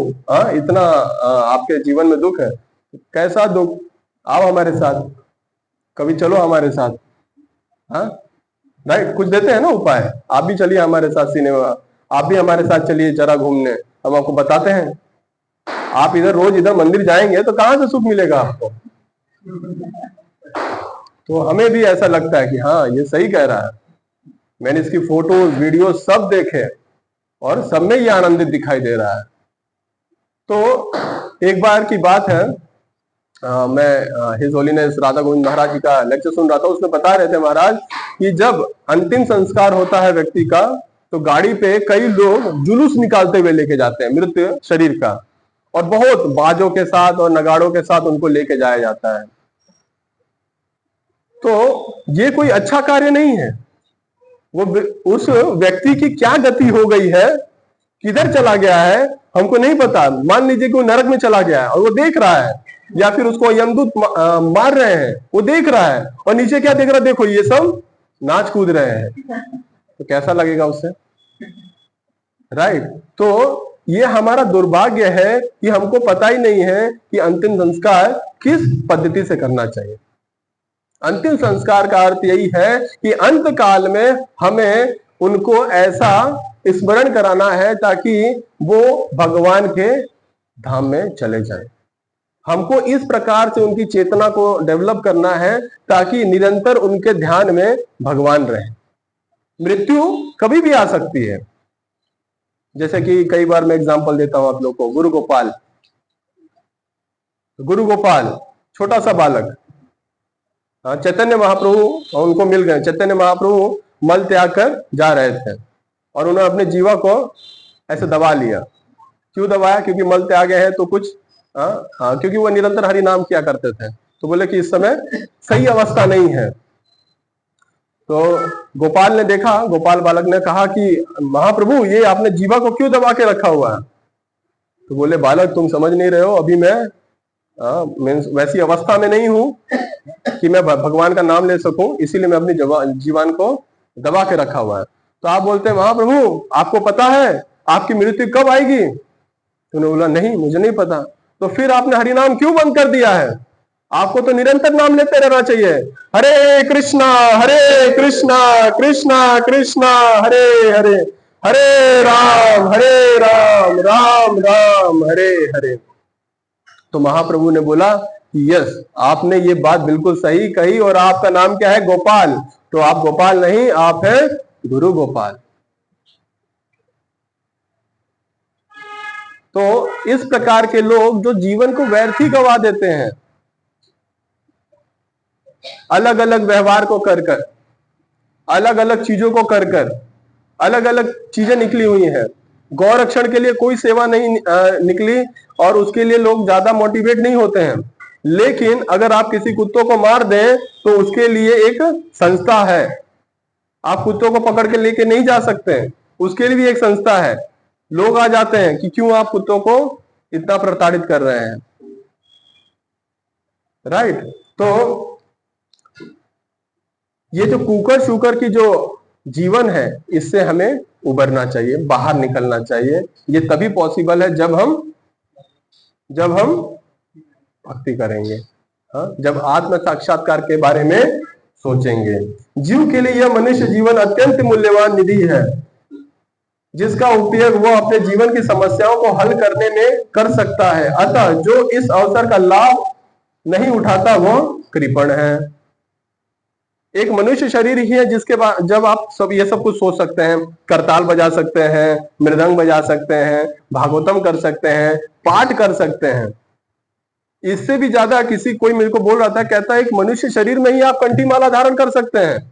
इतना आपके जीवन में दुख है, कैसा दुख, आओ हमारे साथ, कभी चलो हमारे साथ, हाँ, राइट। कुछ देते हैं ना उपाय, आप भी चलिए हमारे साथ सिनेमा, आप भी हमारे साथ चलिए जरा घूमने, हम आपको बताते हैं। आप इधर रोज इधर मंदिर जाएंगे तो कहां से सुख मिलेगा आपको? तो हमें भी ऐसा लगता है कि हाँ, ये सही कह रहा है। मैंने इसकी फोटोज वीडियो सब देखे और सब में ये आनंदित दिखाई दे रहा है। तो एक बार की बात है, मैं हिज होलीनेस राधा गोविंद महाराज जी का लेक्चर सुन रहा था। उसमें बता रहे थे महाराज कि जब अंतिम संस्कार होता है व्यक्ति का, तो गाड़ी पे कई लोग जुलूस निकालते हुए लेके जाते हैं मृत शरीर का, और बहुत बाजों के साथ और नगाड़ों के साथ उनको लेके जाया जाता है। तो ये कोई अच्छा कार्य नहीं है। वो उस व्यक्ति की क्या गति हो गई है, किधर चला गया है, हमको नहीं पता। मान लीजिए कि वो नरक में चला गया है और वो देख रहा है, या फिर उसको यमदूत मार रहे हैं, वो देख रहा है, और नीचे क्या देख रहा है? देखो, ये सब नाच कूद रहे हैं, तो कैसा लगेगा उससे, राइट। तो ये हमारा दुर्भाग्य है कि हमको पता ही नहीं है कि अंतिम संस्कार किस पद्धति से करना चाहिए। अंतिम संस्कार का अर्थ यही है कि अंत काल में हमें उनको ऐसा स्मरण कराना है ताकि वो भगवान के धाम में चले जाएं। हमको इस प्रकार से उनकी चेतना को डेवलप करना है ताकि निरंतर उनके ध्यान में भगवान रहे। मृत्यु कभी भी आ सकती है, जैसे कि कई बार मैं एग्जांपल देता हूं आप लोग को। गुरु गोपाल छोटा सा बालक, चैतन्य महाप्रभु उनको मिल गए। चैतन्य महाप्रभु मल त्याग कर जा रहे थे और उन्होंने अपने जीवा को ऐसे दबा लिया। क्यों दबाया? क्योंकि मल त्यागे हैं तो कुछ, क्योंकि वो निरंतर हरि नाम किया करते थे, तो बोले कि इस समय सही अवस्था नहीं है। तो गोपाल ने देखा, गोपाल बालक ने कहा कि महाप्रभु, ये आपने जीवा को क्यों दबा के रखा हुआ है? तो बोले, बालक तुम समझ नहीं रहे हो, अभी मैं वैसी अवस्था में नहीं हूं कि मैं भगवान का नाम ले सकूं, इसीलिए मैं अपनी जीवन को दबा के रखा हुआ है। तो आप बोलते हैं, महाप्रभु आपको पता है आपकी मृत्यु कब आएगी? तो उन्होंने बोला, नहीं, मुझे नहीं पता। तो फिर आपने हरिनाम क्यों बंद कर दिया है? आपको तो निरंतर नाम लेते रहना चाहिए। हरे कृष्णा कृष्णा कृष्णा हरे हरे, हरे राम राम राम हरे हरे। तो महाप्रभु ने बोला कि यस, आपने ये बात बिल्कुल सही कही, और आपका नाम क्या है? गोपाल। तो आप गोपाल नहीं, आप है गुरु गोपाल। तो इस प्रकार के लोग जो जीवन को व्यर्थ ही गवा देते हैं, अलग अलग व्यवहार को कर कर, अलग अलग चीजों को कर कर, अलग अलग चीजें निकली हुई हैं। गौरक्षण के लिए कोई सेवा नहीं निकली, और उसके लिए लोग ज्यादा मोटिवेट नहीं होते हैं। लेकिन अगर आप किसी कुत्तों को मार दें तो उसके लिए एक संस्था है। आप कुत्तों को पकड़ के लेके नहीं जा सकते, उसके लिए भी एक संस्था है। लोग आ जाते हैं कि क्यों आप कुत्तों को इतना प्रताड़ित कर रहे हैं, राइट। तो ये जो कुकर शुकर की जो जीवन है, इससे हमें उबरना चाहिए, बाहर निकलना चाहिए। ये तभी पॉसिबल है जब हम भक्ति करेंगे, हाँ, जब आत्म साक्षात्कार के बारे में सोचेंगे। जीव के लिए यह मनुष्य जीवन अत्यंत मूल्यवान निधि है, जिसका उपयोग वो अपने जीवन की समस्याओं को हल करने में कर सकता है। अतः जो इस अवसर का लाभ नहीं उठाता वो कृपण है। एक मनुष्य शरीर ही है जिसके बाद जब आप सब ये सब कुछ सोच सकते हैं, करताल बजा सकते हैं, मृदंग बजा सकते हैं, भागवतम कर सकते हैं, पाठ कर सकते हैं, इससे भी ज्यादा किसी कोई मेरे को बोल रहा था, कहता है एक मनुष्य शरीर में ही आप कंठी माला धारण कर सकते हैं।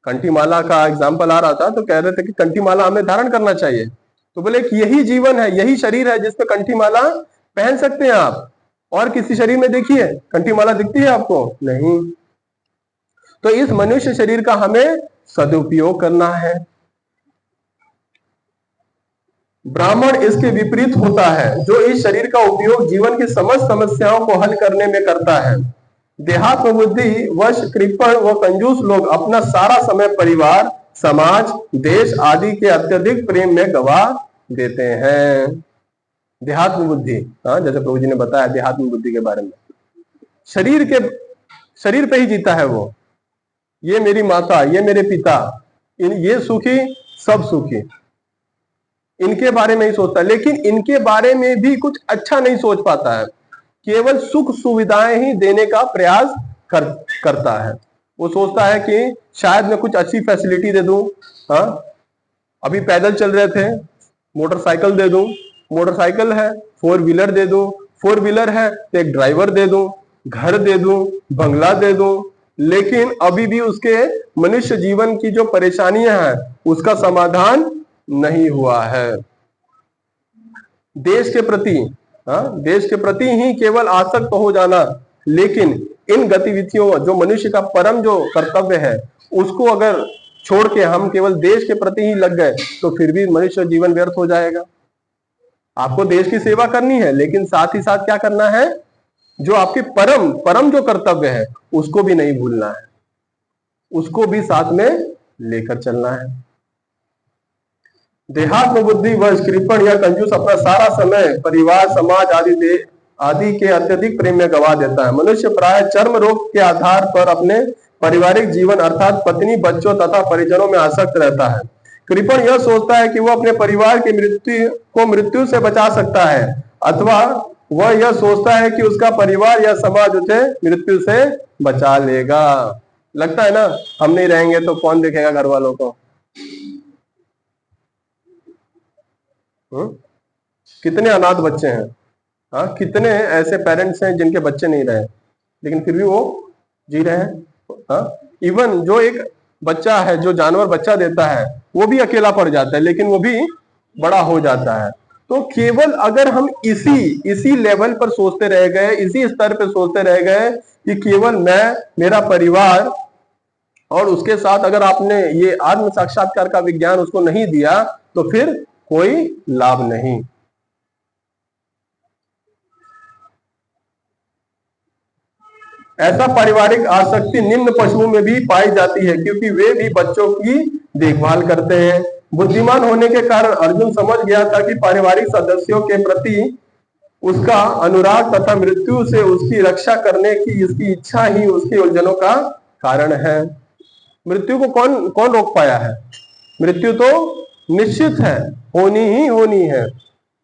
कंठी माला का एग्जाम्पल आ रहा था तो कह रहे थे कि कंठी माला हमें धारण करना चाहिए। तो बोले कि यही जीवन है, यही शरीर है जिसपे कंठी माला पहन सकते हैं आप। और किसी शरीर में देखिए कंठी माला दिखती है आपको? नहीं। तो इस मनुष्य शरीर का हमें सदुपयोग करना है। ब्राह्मण इसके विपरीत होता है, जो इस शरीर का उपयोग जीवन की समस्त समस्याओं को हल करने में करता है। देहात्म बुद्धि वश कृपण व कंजूस लोग अपना सारा समय परिवार, समाज, देश आदि के अत्यधिक प्रेम में गवा देते हैं। देहात्म बुद्धि, हाँ, जैसे प्रभु जी ने बताया देहात्म बुद्धि के बारे में, शरीर पे ही जीता है वो। ये मेरी माता, ये मेरे पिता, ये सुखी, सब सुखी, इनके बारे में ही सोचता है। लेकिन इनके बारे में भी कुछ अच्छा नहीं सोच पाता है, केवल सुख सुविधाएं ही देने का प्रयास करता है। वो सोचता है कि शायद मैं कुछ अच्छी फैसिलिटी दे दूं। हाँ, अभी पैदल चल रहे थे, मोटरसाइकिल दे दूं, मोटरसाइकिल है, 4 व्हीलर दे दूं, 4 व्हीलर है तो एक ड्राइवर दे दूं, घर दे दूं, बंगला दे दूं। लेकिन अभी भी उसके मनुष्य जीवन की जो परेशानियां हैं उसका समाधान नहीं हुआ है। देश के प्रति, हाँ, देश के प्रति ही केवल आसक्त हो जाना, लेकिन इन गतिविधियों जो मनुष्य का परम जो कर्तव्य है उसको अगर छोड़ के हम केवल देश के प्रति ही लग गए तो फिर भी मनुष्य जीवन व्यर्थ हो जाएगा। आपको देश की सेवा करनी है, लेकिन साथ ही साथ क्या करना है, जो आपके परम जो कर्तव्य है उसको भी नहीं भूलना है, उसको भी साथ में लेकर चलना है। देहात्म बुद्धि व कृपण या कंजूस अपना सारा समय परिवार, समाज आदि के अत्यधिक प्रेम में गवा देता है। मनुष्य प्राय चर्म रोग के आधार पर अपने पारिवारिक जीवन अर्थात पत्नी, बच्चों तथा परिजनों में आसक्त रहता है। कृपण यह सोचता है कि वह अपने परिवार की मृत्यु से बचा सकता है, अथवा वह यह सोचता है कि उसका परिवार या समाज उसे मृत्यु से बचा लेगा। लगता है ना, हम नहीं रहेंगे तो कौन देखेगा घर वालों को। कितने अनाथ बच्चे हैं, हाँ, कितने ऐसे पेरेंट्स हैं जिनके बच्चे नहीं रहे लेकिन फिर भी वो जी रहे हैं। हाँ, इवन जो एक बच्चा है जो जानवर बच्चा देता है वो भी अकेला पड़ जाता है, लेकिन वो भी बड़ा हो जाता है। तो केवल अगर हम इसी लेवल पर सोचते रह गए, इसी स्तर पर सोचते रह गए कि केवल मैं, मेरा परिवार, और उसके साथ अगर आपने ये आत्म साक्षात्कार का विज्ञान उसको नहीं दिया तो फिर कोई लाभ नहीं। ऐसा पारिवारिक आसक्ति निम्न पशुओं में भी पाई जाती है, क्योंकि वे भी बच्चों की देखभाल करते हैं। बुद्धिमान होने के कारण अर्जुन समझ गया था कि पारिवारिक सदस्यों के प्रति उसका अनुराग तथा मृत्यु से उसकी रक्षा करने की इसकी इच्छा ही उसकी उलझनों का कारण है। मृत्यु को कौन रोक पाया है? मृत्यु तो निश्चित है, होनी ही होनी है।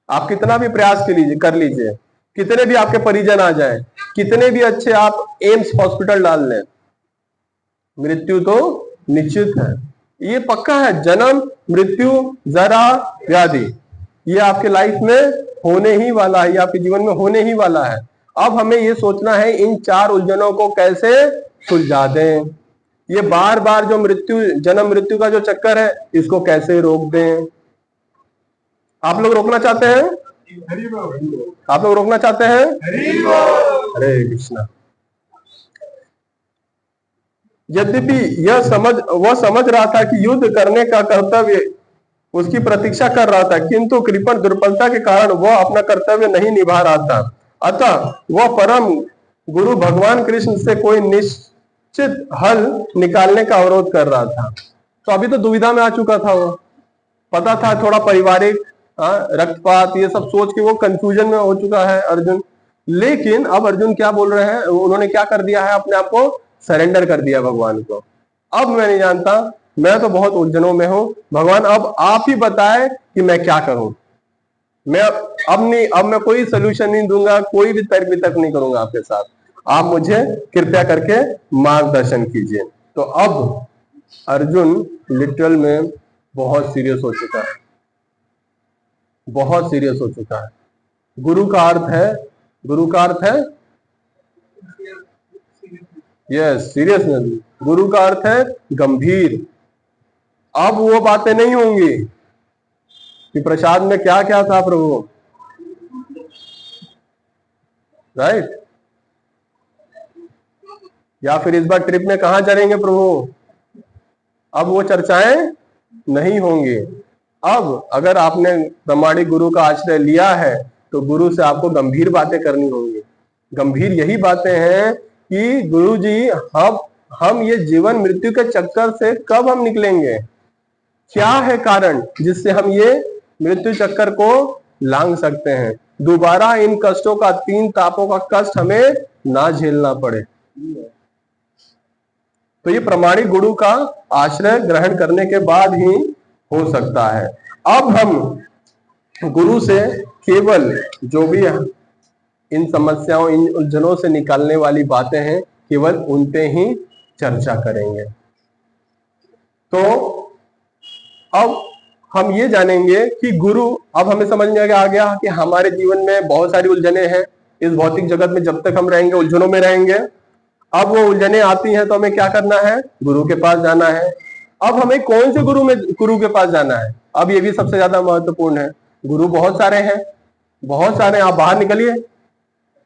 आप कितना भी प्रयास कर लीजिए, कितने भी आपके परिजन आ जाए, कितने भी अच्छे आप एम्स हॉस्पिटल डाल लें, मृत्यु तो निश्चित है। ये पक्का है, जन्म, मृत्यु, जरा, व्याधि, ये आपके लाइफ में होने ही वाला है, ये आपके जीवन में होने ही वाला है। अब हमें ये सोचना है इन 4 उलझनों को कैसे सुलझा दें। ये बार बार जो जन्म मृत्यु का जो चक्कर है इसको कैसे रोक दें। आप लोग रोकना चाहते हैं? आप लोग रोकना चाहते हैं? हरे कृष्णा। यद्यपि वह समझ रहा था कि युद्ध करने का कर्तव्य उसकी प्रतीक्षा कर रहा था, किंतु कृपण दुर्बलता के कारण वह अपना कर्तव्य नहीं निभा रहा था। अतः वह परम गुरु भगवान कृष्ण से कोई निश्चित हल निकालने का अवरोध कर रहा था। तो अभी तो दुविधा में आ चुका था, वो पता था थोड़ा पारिवारिक रक्तपात ये सब सोच के वो कंफ्यूजन में हो चुका है अर्जुन। लेकिन अब अर्जुन क्या बोल रहे हैं, उन्होंने क्या कर दिया है, अपने आप को सरेंडर कर दिया भगवान को। अब मैं नहीं जानता, मैं तो बहुत उलझनों में हूं, भगवान अब आप ही बताए कि मैं क्या करूं। मैं अब मैं कोई सोल्यूशन नहीं दूंगा, कोई भी तर्क वितर्क नहीं करूंगा आपके साथ, आप मुझे कृपया करके मार्गदर्शन कीजिए। तो अब अर्जुन लिटरल में बहुत सीरियस हो चुका है, बहुत सीरियस हो चुका है। गुरु का अर्थ है, गुरु का अर्थ है यस सीरियसनेस, गुरु का अर्थ है गंभीर। अब वो बातें नहीं होंगी कि प्रसाद में क्या क्या था प्रभु, राइट, या फिर इस बार ट्रिप में कहां चलेंगे प्रभु, अब वो चर्चाएं नहीं होंगी। अब अगर आपने प्रामाणिक गुरु का आश्रय लिया है तो गुरु से आपको गंभीर बातें करनी होंगी। गंभीर यही बातें हैं कि गुरु जी हम ये जीवन मृत्यु के चक्कर से कब हम निकलेंगे, क्या है कारण जिससे हम ये मृत्यु चक्कर को लांग सकते हैं, दोबारा इन कष्टों का, 3 तापों का कष्ट हमें ना झेलना पड़े। तो ये प्रामाणिक गुरु का आश्रय ग्रहण करने के बाद ही हो सकता है। अब हम गुरु से केवल जो भी इन समस्याओं, इन उलझनों से निकालने वाली बातें हैं, केवल उन पे ही चर्चा करेंगे। तो अब हम ये जानेंगे कि गुरु, अब हमें समझ में आ गया कि हमारे जीवन में बहुत सारी उलझने हैं, इस भौतिक जगत में जब तक हम रहेंगे उलझनों में रहेंगे। अब वो उलझने आती हैं तो हमें क्या करना है, गुरु के पास जाना है। अब हमें कौन से गुरु के पास जाना है, अब ये भी सबसे ज्यादा महत्वपूर्ण है। गुरु बहुत सारे हैं, बहुत सारे, आप बाहर निकलिए,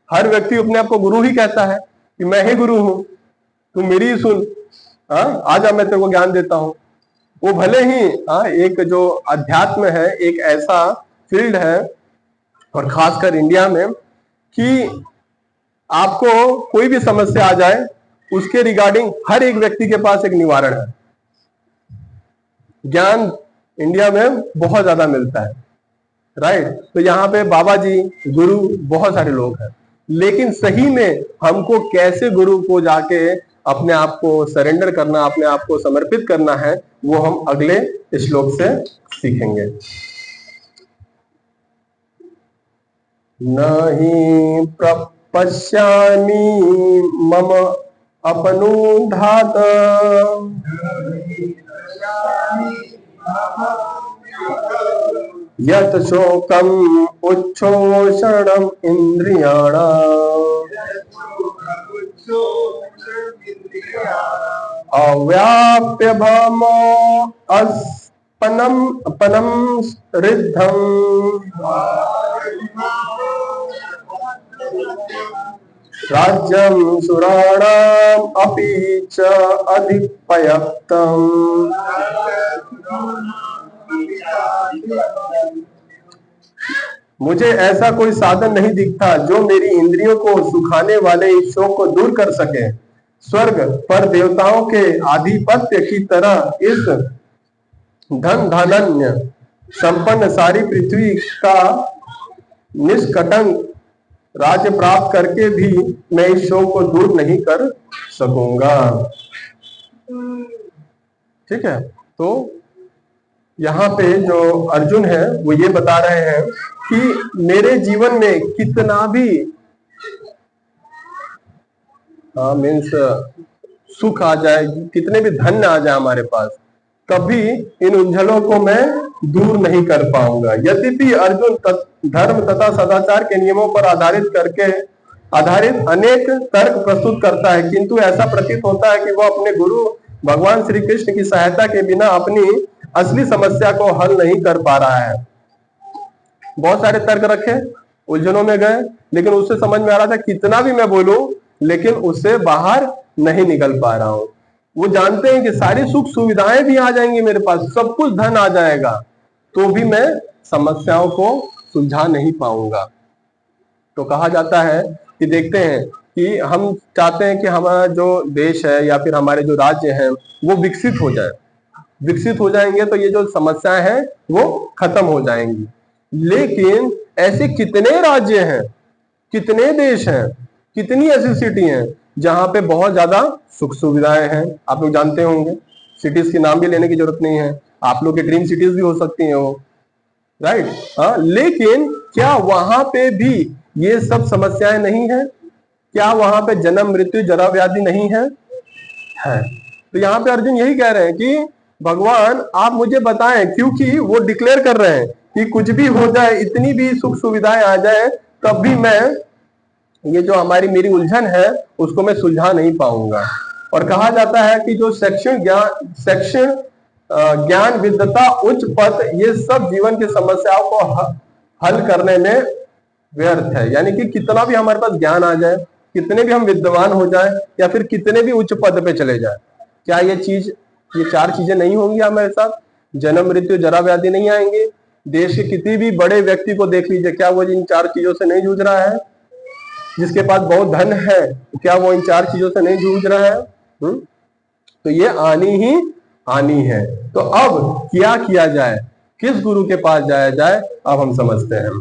हर व्यक्ति अपने आप को गुरु ही कहता है कि मैं ही गुरु हूं, तू मेरी ही सुन, आजा मैं तेरे को ज्ञान देता हूं। वो भले ही एक जो अध्यात्म है, एक ऐसा फील्ड है, और खासकर इंडिया में, कि आपको कोई भी समस्या आ जाए उसके रिगार्डिंग हर एक व्यक्ति के पास एक निवारण है। ज्ञान इंडिया में बहुत ज्यादा मिलता है, राइट। तो यहाँ पे बाबा जी, गुरु, बहुत सारे लोग हैं, लेकिन सही में हमको कैसे गुरु को जाके अपने आप को सरेंडर करना, अपने आप को समर्पित करना है, वो हम अगले श्लोक से सीखेंगे। नहीं प्रपश्यामि मम अपनुधात यत शोकम उच्छोषणम इंद्रियाणाम् अव्याप्य भमो अपनम रिद्धम राज्यम सुराणाम अपि च अधिपयक्तम्। मुझे ऐसा कोई साधन नहीं दिखता जो मेरी इंद्रियों को सुखाने वाले इस शोक को दूर कर सके। स्वर्ग पर देवताओं के आधिपत्य की तरह इस धन धान्य संपन्न सारी पृथ्वी का निष्कटंक राज्य प्राप्त करके भी मैं इस शोक को दूर नहीं कर सकूंगा। ठीक है, तो यहाँ पे जो अर्जुन है वो ये बता रहे हैं कि मेरे जीवन में कितना भी मीन्स सुख आ जाए, कितने भी धन आ जाए हमारे पास, कभी इन उलझनों को मैं दूर नहीं कर पाऊंगा। यद्यपि अर्जुन धर्म तथा सदाचार के नियमों पर आधारित अनेक तर्क प्रस्तुत करता है, किंतु ऐसा प्रतीत होता है कि वो अपने गुरु भगवान श्री कृष्ण की सहायता के बिना अपनी असली समस्या को हल नहीं कर पा रहा है। बहुत सारे तर्क रखे, उलझनों में गए, लेकिन उससे समझ में आ रहा था कितना भी मैं बोलूं लेकिन उससे बाहर नहीं निकल पा रहा हूं। वो जानते हैं कि सारी सुख सुविधाएं भी आ जाएंगी मेरे पास, सब कुछ धन आ जाएगा, तो भी मैं समस्याओं को सुलझा नहीं पाऊंगा। तो कहा जाता है कि देखते हैं कि हम चाहते हैं कि हमारा जो देश है या फिर हमारे जो राज्य है वो विकसित हो जाए। विकसित हो जाएंगे तो ये जो समस्याएं हैं वो खत्म हो जाएंगी। लेकिन ऐसे कितने राज्य हैं कितने देश हैं, कितनी ऐसी सिटी हैं जहां पे बहुत ज्यादा सुख सुविधाएं हैं। आप लोग जानते होंगे, सिटीज के नाम भी लेने की जरूरत नहीं है, आप लोग की ड्रीम सिटीज भी हो सकती हैं वो, राइट। हाँ, लेकिन क्या वहां पे भी ये सब समस्याएं नहीं है? क्या वहां पे जन्म मृत्यु जरा व्याधि नहीं है? है। तो यहाँ पे अर्जुन यही कह रहे हैं कि भगवान आप मुझे बताएं, क्योंकि वो डिक्लेयर कर रहे हैं कि कुछ भी हो जाए, इतनी भी सुख सुविधाएं आ जाए, तब भी मैं ये जो मेरी उलझन है उसको मैं सुलझा नहीं पाऊंगा। और कहा जाता है कि जो शिक्षण ज्ञान विद्वता उच्च पद, ये सब जीवन की समस्याओं को हल करने में व्यर्थ है। यानी कि कितना भी हमारे पास ज्ञान आ जाए, कितने भी हम विद्वान हो जाए, या फिर कितने भी उच्च पद पे चले जाए, क्या ये चार चीजें नहीं होंगी हमारे साथ? जन्म मृत्यु जरा व्याधि नहीं आएंगे? देश के किसी भी बड़े व्यक्ति को देख लीजिए, क्या वो इन चार चीजों से नहीं जूझ रहा है? जिसके पास बहुत धन है, क्या वो इन चार चीजों से नहीं जूझ रहा है? तो ये आनी ही आनी है। तो अब क्या किया जाए, किस गुरु के पास जाया जाए, अब हम समझते हैं।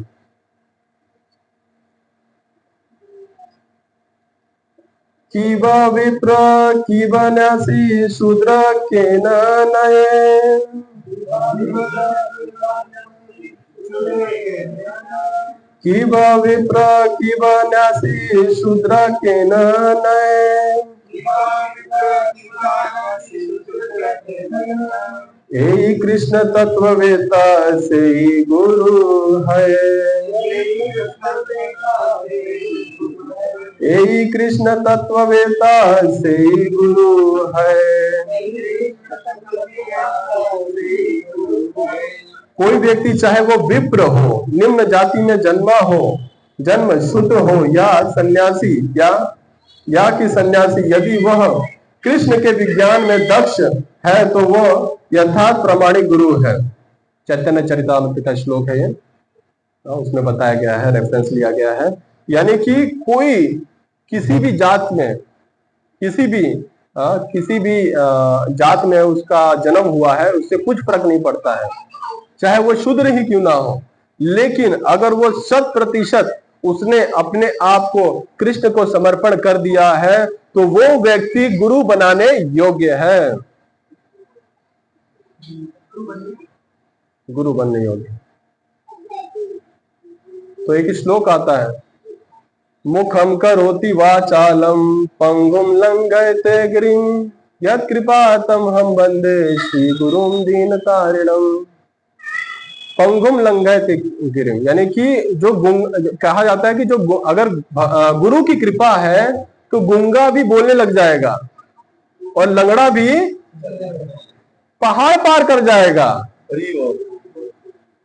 किवा विप्र किवा न्यासी शूद्र के नये, किवा विप्र किवा न्यासी शूद्र के नये, यही कृष्ण तत्ववेता से ही गुरु है, यही कृष्ण तत्ववेता से ही गुरु है। कोई व्यक्ति चाहे वो विप्र हो, निम्न जाति में जन्मा हो, जन्म शुद्ध हो, या सन्यासी या कि सन्यासी, यदि वह कृष्ण के विज्ञान में दक्ष है तो वह यथार्थ प्रामाणिक गुरु है। चैतन्य चरितामृत का श्लोक है ये, उसमें बताया गया है, रेफरेंस लिया गया है। यानी कि कोई किसी भी जात में, किसी भी जात में उसका जन्म हुआ है, उससे कुछ फर्क नहीं पड़ता है, चाहे वो शूद्र ही क्यों ना हो, लेकिन अगर वो 100% उसने अपने आप को कृष्ण को समर्पण कर दिया है, तो वो व्यक्ति गुरु बनाने योग्य है, गुरु बनने योग्य। तो एक श्लोक आता है, मुखम करोति वाचालम पंगुम लंघयते गिरिम यत् कृपातम हम वंदे श्री गुरुम दीनतारिणम। पंगुम लंघयते गिरिम, यानी कि जो कहा जाता है कि जो अगर गुरु की कृपा है तो गूंगा भी बोलने लग जाएगा और लंगड़ा भी पहाड़ पार कर जाएगा,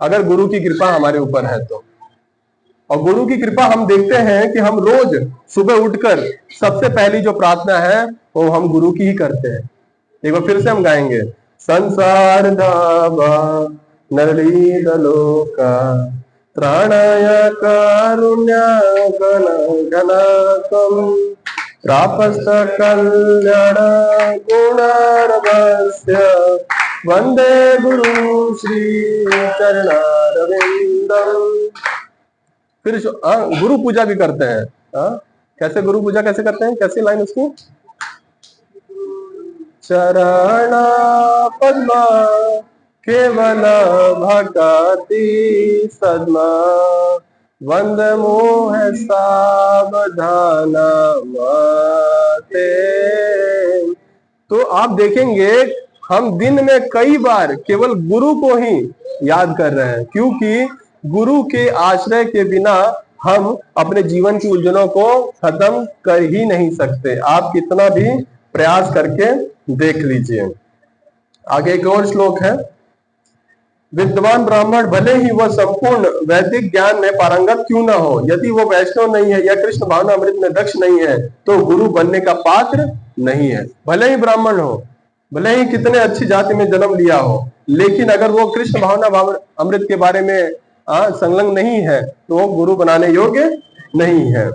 अगर गुरु की कृपा हमारे ऊपर है तो। और गुरु की कृपा हम देखते हैं कि हम रोज सुबह उठकर सबसे पहली जो प्रार्थना है वो हम गुरु की ही करते हैं। एक बार फिर से हम गाएंगे, संसार धावा नरलीलोका त्राणाय कारुण्य घनाकम प्रापस्त कल्याण गुणार्वस्य वंदे गुरु श्री चरणारविंदम। फिर गुरु पूजा भी करते हैं। कैसे गुरु पूजा कैसे करते हैं, कैसी लाइन उसकी? चरण पद्मा केवल भगति सद्मा वंद मोह सावधान माते। तो आप देखेंगे हम दिन में कई बार केवल गुरु को ही याद कर रहे हैं, क्योंकि गुरु के आश्रय के बिना हम अपने जीवन की उलझनों को खत्म कर ही नहीं सकते। आप कितना भी प्रयास करके देख लीजिए। आगे एक और श्लोक है, विद्वान ब्राह्मण भले ही वह संपूर्ण वैदिक ज्ञान में पारंगत क्यों न हो, यदि वो वैष्णव नहीं है या कृष्ण भावना अमृत में दक्ष नहीं है तो गुरु बनने का पात्र नहीं है। भले ही ब्राह्मण हो, भले ही कितने अच्छी जाति में जन्म लिया हो, लेकिन अगर वो कृष्ण भावना अमृत के बारे में संलग्न नहीं है तो वो गुरु बनाने योग्य नहीं है।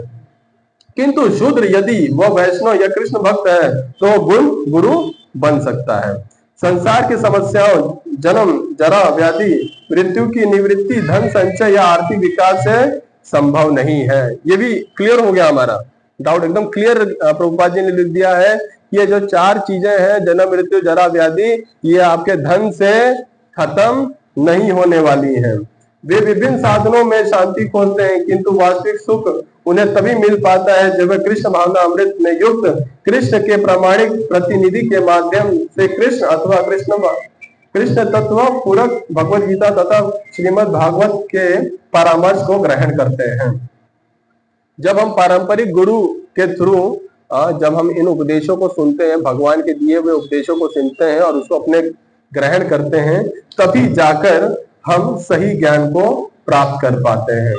किंतु शूद्र यदि वह वैष्णव या कृष्ण भक्त है तो गुरु बन सकता है। संसार की समस्याओं, जन्म जरा व्याधि, मृत्यु की निवृत्ति, धन संचय या आर्थिक विकास से संभव नहीं है। ये भी क्लियर हो गया, हमारा डाउट एकदम क्लियर। प्रभुपाद जी ने लिख दिया है कि ये जो 4 चीजें हैं, जन्म मृत्यु जरा व्याधि, ये आपके धन से खत्म नहीं होने वाली हैं। वे विभिन्न साधनों में शांति खोजते हैं, किंतु वास्तविक सुख उन्हें तभी मिल पाता है जब वे कृष्ण भावना अमृत में युक्त कृष्ण के प्रामाणिक प्रतिनिधि के माध्यम से कृष्ण अथवा कृष्ण तत्व पूरक भगवत गीता तथा श्रीमद् भागवत के परामर्श को ग्रहण करते हैं। जब हम पारंपरिक गुरु के थ्रू जब हम इन उपदेशों को सुनते हैं, भगवान के दिए हुए उपदेशों को सुनते हैं और उसको अपने ग्रहण करते हैं, तभी जाकर हम सही ज्ञान को प्राप्त कर पाते हैं।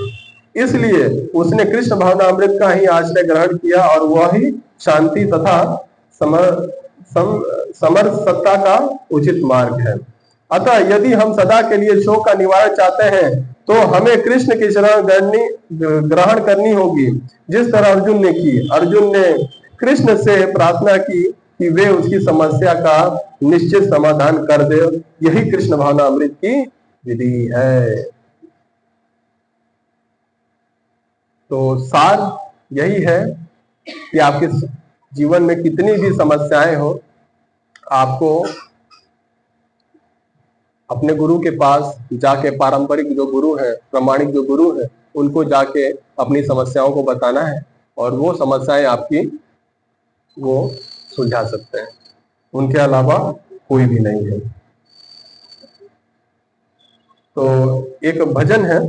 इसलिए उसने कृष्ण भावना अमृत का ही आश्रय ग्रहण किया और वह ही शांति तथा समरसता का उचित मार्ग है। अतः यदि हम सदा के लिए शोक का निवारण चाहते हैं तो हमें कृष्ण की शरण ग्रहण करनी होगी, जिस तरह अर्जुन ने की। अर्जुन ने कृष्ण से प्रार्थना की कि वे उसकी समस्या का निश्चित समाधान कर दे। यही कृष्ण भावना अमृत की विधि है। तो सार यही है कि आपके जीवन में कितनी भी समस्याएं हो, आपको अपने गुरु के पास जाके, पारंपरिक जो गुरु है, प्रामाणिक जो गुरु है, उनको जाके अपनी समस्याओं को बताना है और वो समस्याएं आपकी वो सुलझा सकते हैं। उनके अलावा कोई भी नहीं है। तो एक भजन है,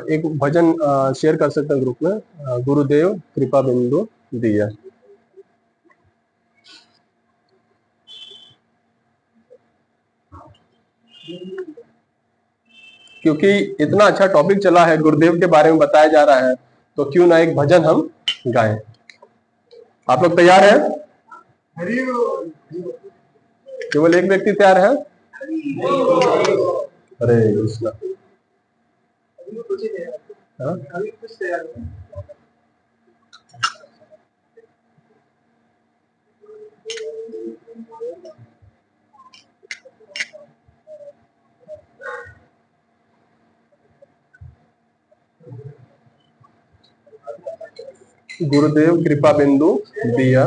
एक भजन शेयर कर सकते हैं ग्रुप में। गुरुदेव कृपा बिंदु दिया। क्योंकि इतना अच्छा टॉपिक चला है, गुरुदेव के बारे में बताया जा रहा है, तो क्यों ना एक भजन हम गाएं। आप लोग तैयार हैं? केवल एक व्यक्ति तैयार है? हरे कृष्णा। गुरुदेव कृपा बिंदु दिया।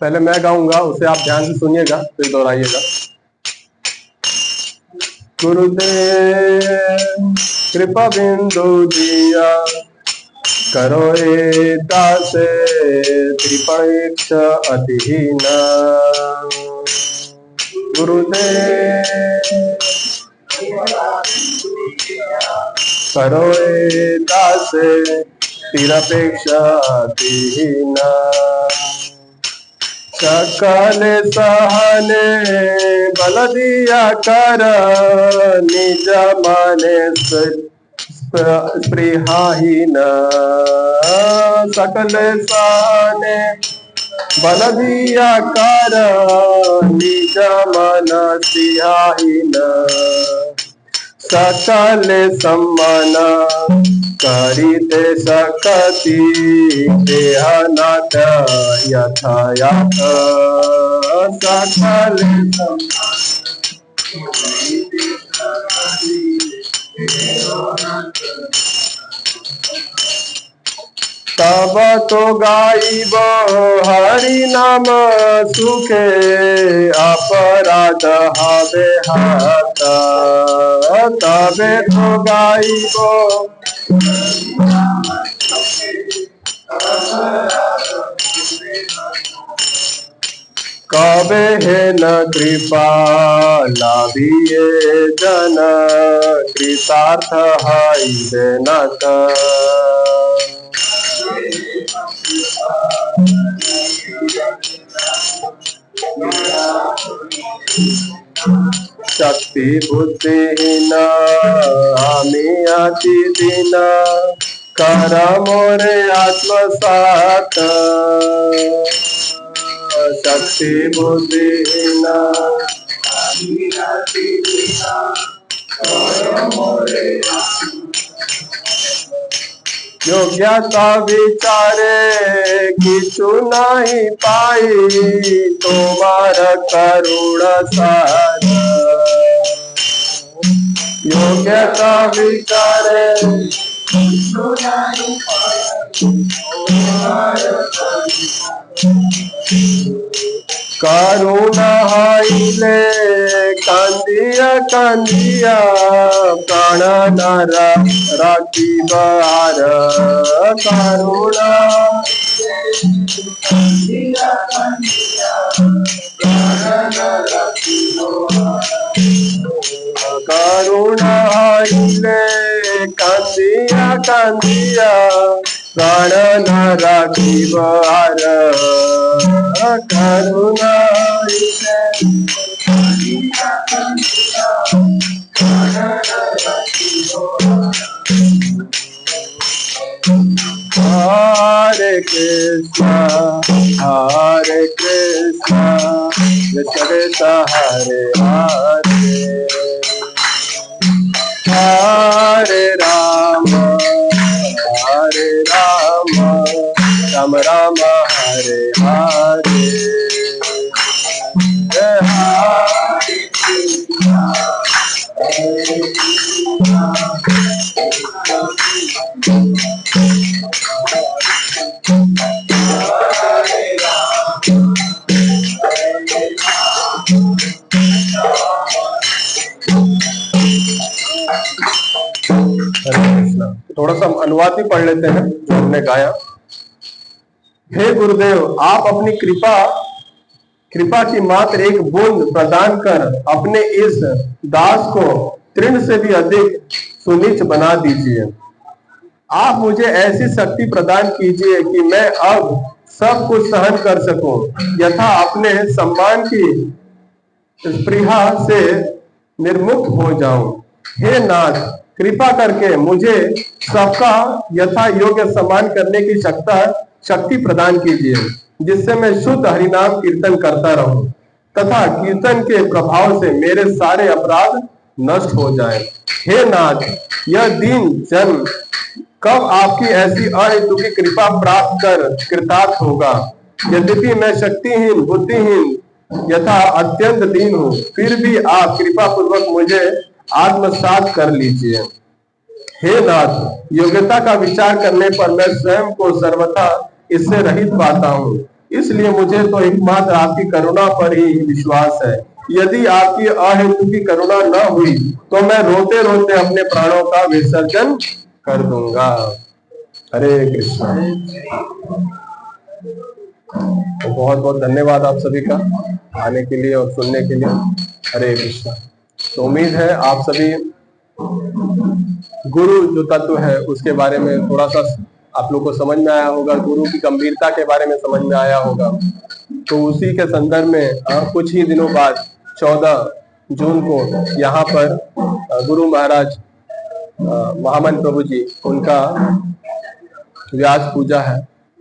पहले मैं गाऊंगा, उसे आप ध्यान से सुनिएगा, फिर दोहराइएगा। गुरुदेव कृपा बिंदु दिया, करो ए दास त्रिपक्ष अतिहीन। गुरुदेव करो ए दास तिरपेक्ष अतिहीन। सकल सहने बल दिया कर, निज माने स्पृहाहीन। सकल सहने बल दिया कर, निज मन स्पृहाहीन। सकल सम्मान करिते सकति, देहनाथ यथायाथ। सकल तब तो गाइब हरि नाम सुखे, अपराध हवे हाथ। तबे तो गाइब कबे है न कृपा लाभिए जन, कृतार्थ हाई देनत। शक्ति बुद्धिहीन आमी अति दीन, कर मोरे आत्मसात। शक्ति बुद्धिहीन आमी अति दीन, कर मोरे। योग्यता विचारे किछु नहीं पाई, तुम्हार करुण सार। योग्यता विचारे किछु नहीं पाई, करुणा हाइले कांदिया कांदिया, प्राण नर राखी बार। करुणा कांदिया कांदिया, प्राण नर राखी बार। करुणा हाइले कांदिया कांदिया, प्राण न राखी बार। करुणा हरे कृष्णा हरे कृष्णा, कृष्ण हरे हरे, हरे राम राम राम हरे हरे। थोड़ा सा अनुवाद भी पढ़ लेते हैं जो हमने गाया। हे गुरुदेव, आप अपनी कृपा की मात्र एक बूंद प्रदान कर अपने इस दास को तृण से भी अधिक सुनीच बना दीजिए। आप मुझे ऐसी शक्ति प्रदान कीजिए कि मैं अब सब कुछ सहन कर सकूं, यथा अपने सम्मान की स्पृहा से निर्मुक्त हो जाऊं। हे नाथ, कृपा करके मुझे सबका यथा योग्य सम्मान करने की शक्ति प्रदान कीजिए, जिससे मैं शुद्ध हरिनाम कीर्तन करता रहूं तथा कीर्तन के प्रभाव से मेरे सारे अपराध नष्ट हो जाएं। हे नाथ, यह दीन जन कब आपकी ऐसी अहेतु की कृपा प्राप्त कर कृतार्थ होगा। यद्यपि मैं शक्तिहीन बुद्धिहीन यथा अत्यंत दीन हूँ, फिर भी आप कृपा पूर्वक मुझे आत्मसात कर लीजिए। हे नाथ, योग्यता का विचार करने पर मैं स्वयं को सर्वथा इससे रहित पाता हूँ, इसलिए मुझे तो एकमात्र आपकी करुणा पर ही विश्वास है। यदि आपकी अहेतु की करुणा न हुई तो मैं रोते रोते अपने प्राणों का विसर्जन कर दूंगा। हरे कृष्णा। तो बहुत बहुत धन्यवाद आप सभी का आने के लिए और सुनने के लिए। हरे कृष्णा। तो उम्मीद है आप सभी गुरु जो तत्व है उसके बारे में थोड़ा सा आप लोग को समझ में आया होगा, गुरु की गंभीरता के बारे में समझ में आया होगा। तो उसी के संदर्भ में कुछ ही दिनों बाद 14 जून को यहाँ पर गुरु महाराज महामन प्रभु जी उनका व्यास पूजा है।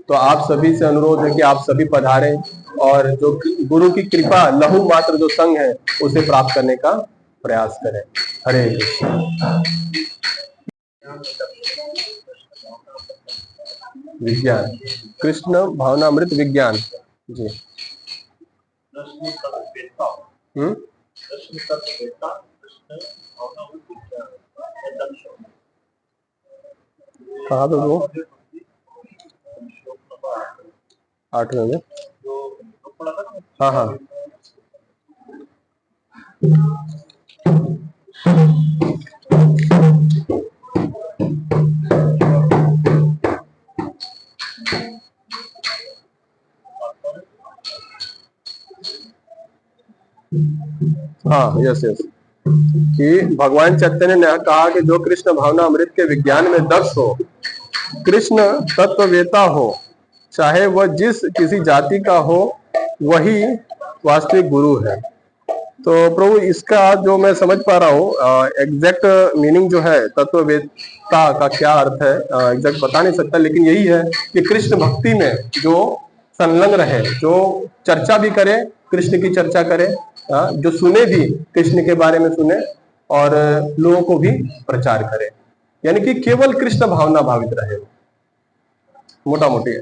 तो आप सभी से अनुरोध है कि आप सभी पधारें और जो गुरु की कृपा लहू मात्र जो संग है उसे प्राप्त करने का प्रयास करें। हरे कृष्ण। विज्ञान कृष्ण भावनामृत विज्ञान जी। कहाँ पे वो 8वें में? हाँ हाँ हाँ यस यस कि भगवान चैतन्य ने कहा कि जो कृष्ण भावना अमृत के विज्ञान में दक्ष हो, कृष्ण तत्ववेता हो, चाहे वह जिस किसी जाति का हो, वही वास्तविक गुरु है। तो प्रभु इसका जो मैं समझ पा रहा हूँ एग्जैक्ट मीनिंग जो है तत्ववेता का क्या अर्थ है एग्जैक्ट बता नहीं सकता, लेकिन यही है कि कृष्ण भक्ति में जो संलग्न रहे, जो चर्चा भी करे, कृष्ण की चर्चा करे, जो सुने भी कृष्ण के बारे में सुने और लोगों को भी प्रचार करे, यानी कि केवल कृष्ण भावना भावित रहे। मोटा मोटी है।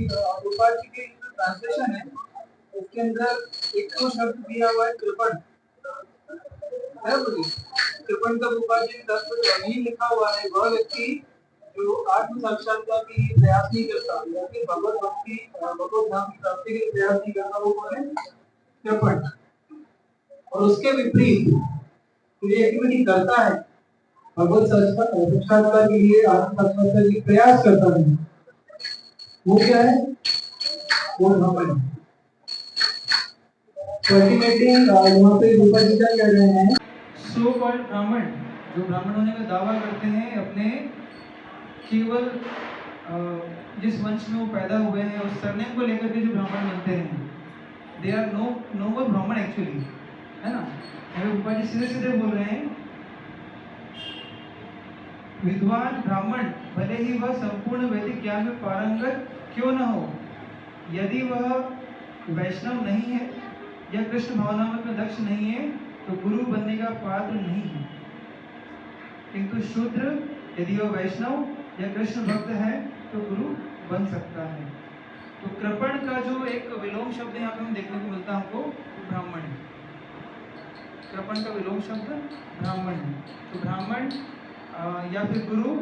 प्रभुपाद जी के ट्रांसलेशन है उसके अंदर एक तो शब्द दिया हुआ है कृपण है बोलिए कृपण का प्रभुपाद जी ने लिखा हुआ है वह व्यक्ति जो आत्म साक्षात्कार के लिए प्रयास नहीं करता या फिर भगवत भक्ति भगवत धाम की प्राप्ति के लिए प्रयास नहीं करता वो कौन है कृपण और उसके विपरीत क्रिएटिविटी करता है भगवत साक्षात्कार के लिए आत्म साक्षात्कार के लिए प्रयास करता है वो क्या है वो ब्राह्मण अल्टीमेटली यहाँ पे रूपा जी क्या कह रहे हैं सो कॉल्ड ब्राह्मण जो ब्राह्मण होने का दावा करते हैं अपने केवल जिस वंश में वो पैदा हुए हैं उस सरनेम को लेकर के जो ब्राह्मण बनते हैं दे आर नो वर ब्राह्मण एक्चुअली है ना रूपा जी सीधे सीधे बोल रहे हैं विद्वान ब्राह्मण भले ही वह संपूर्ण वैदिक ज्ञान में पारंगत क्यों न हो यदि वह वैष्णव नहीं है या कृष्ण भावनामृत में दक्ष नहीं है तो गुरु बनने का पात्र नहीं है किंतु शूद्र यदि वह वैष्णव या कृष्ण भक्त है तो गुरु बन सकता है। तो कृपण का जो एक विलोम शब्द यहाँ पे हम देखने को मिलता है हमको ब्राह्मण है। कृपण का विलोम शब्द ब्राह्मण है। तो ब्राह्मण या फिर गुरु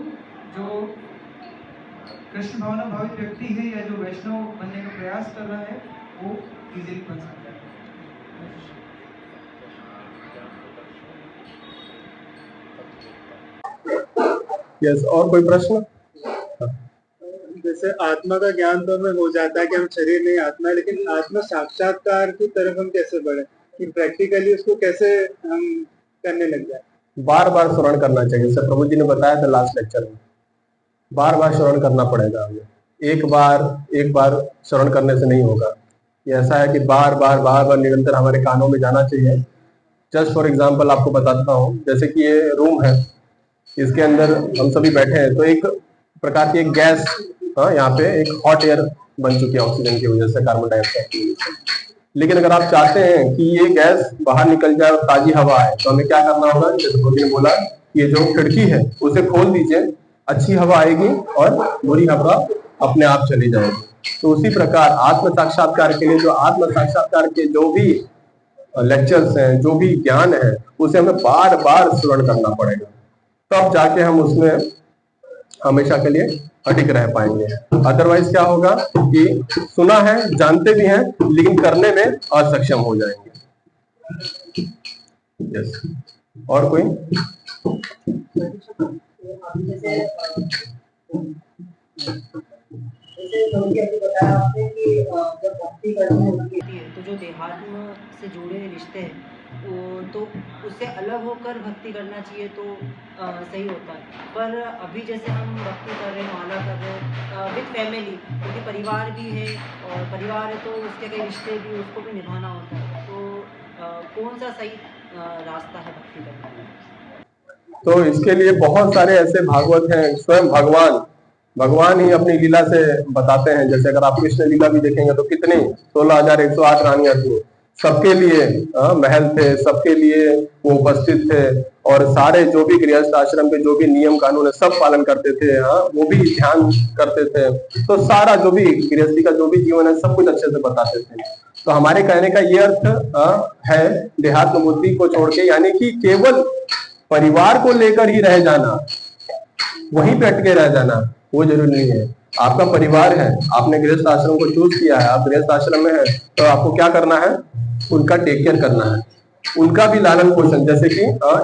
जो कृष्ण भावना भावित व्यक्ति है या जो वैष्णव बनने का प्रयास कर रहा है वो इजीली बन सकता है। यस और कोई प्रश्न? जैसे आत्मा का ज्ञान तो हमें हो जाता है कि हम शरीर नहीं आत्मा है, लेकिन आत्म साक्षात्कार की तरफ हम कैसे बढ़े कि प्रैक्टिकली उसको कैसे हम करने लग जाए? बार बार श्रवण करना चाहिए। जैसे प्रभु जी ने बताया था लास्ट लेक्चर में, बार बार श्रवण करना पड़ेगा हमें। एक बार श्रवण करने से नहीं होगा। ये ऐसा है कि बार बार निरंतर हमारे कानों में जाना चाहिए। जस्ट फॉर एग्जाम्पल आपको बताता हूँ, जैसे कि ये रूम है, इसके अंदर हम सभी बैठे हैं तो एक प्रकार की एक गैस यहाँ पे एक हॉट एयर बन चुकी है ऑक्सीजन की वजह से, कार्बन डाइऑक्साइड की वजह से। लेकिन अगर आप चाहते हैं कि ये गैस बाहर निकल जाए और ताजी हवा आए तो हमें क्या करना होगा? जैसे प्रभु ने बोला, ये जो खिड़की है उसे खोल दीजिए, अच्छी हवा आएगी और बुरी हवा अपने आप चली जाएगी। तो उसी प्रकार आत्म साक्षात्कार के लिए जो आत्म साक्षात्कार के जो भी लेक्चर्स हैं, जो भी ज्ञान है, उसे हमें बार बार श्रवण करना पड़ेगा, तब जाके हम उसमें हमेशा के लिए अटिक रह पाएंगे। अदरवाइज क्या होगा कि सुना है, जानते भी हैं, लेकिन करने में असक्षम हो जाएंगे। यस और कोई? बताया आपने कि जब भक्ति करनी होती है तो जो देहात्म से जुड़े रिश्ते हैं तो उससे अलग होकर भक्ति करना चाहिए तो सही होता है। पर अभी जैसे हम भक्ति कर रहे हैं, माला कर रहे हैं विद फैमिली, क्योंकि परिवार भी है और परिवार है तो उसके कई रिश्ते भी उसको भी निभाना होता है। तो कौन सा सही रास्ता है भक्ति करने का? तो इसके लिए बहुत सारे ऐसे भागवत हैं, स्वयं भगवान ही अपनी लीला से बताते हैं। जैसे अगर आप कृष्ण लीला भी देखेंगे तो कितनी 16,108 रानियां थी, सबके लिए महल थे, सबके लिए वो उपस्थित थे और सारे जो भी गृहस्थ आश्रम के जो भी नियम कानून है सब पालन करते थे। वो भी ध्यान करते थे। तो सारा जो भी गृहस्थी का जो भी जीवन है सब कुछ अच्छे से बताते थे। तो हमारे कहने का ये अर्थ है देहात्म बुद्धि को छोड़ के, यानी कि केवल परिवार को लेकर ही रह जाना, वहीं पे अटके रह जाना वो जरूरी नहीं है। आपका परिवार है, आपने गृहस्थ आश्रम को चूज किया है, आप गृहस्थ आश्रम में है, तो आपको क्या करना है? उनका टेक केयर करना है, उनका भी लालन पोषण। जैसे कि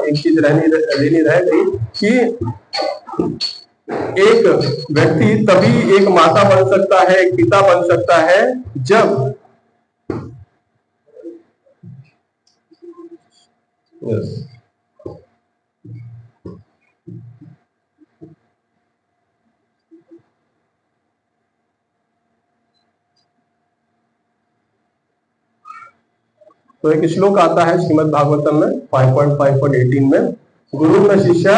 एक चीज लेनी रह गई कि एक व्यक्ति तभी एक माता बन सकता है, एक पिता बन सकता है जब तो एक श्लोक आता है श्रीमद् भागवतम में 5.5.18 में, गुरु न शिष्य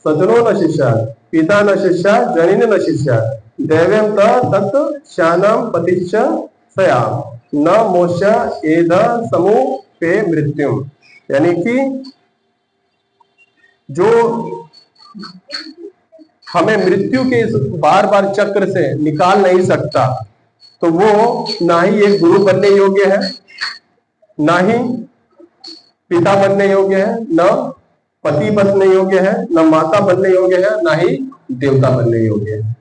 सजनो न शिष्य पिता न शिष्य जनिन न शिष्य दैव्यम तत् श्यानम पतिश्च सयाम। न मोक्ष एध समूह पे मृत्यु, यानी कि जो हमें मृत्यु के इस बार बार चक्र से निकाल नहीं सकता, तो वो ना ही एक गुरु बनने योग्य है, ना ही पिता बनने योग्य है, न पति बनने योग्य है, न माता बनने योग्य है, ना ही देवता बनने योग्य है।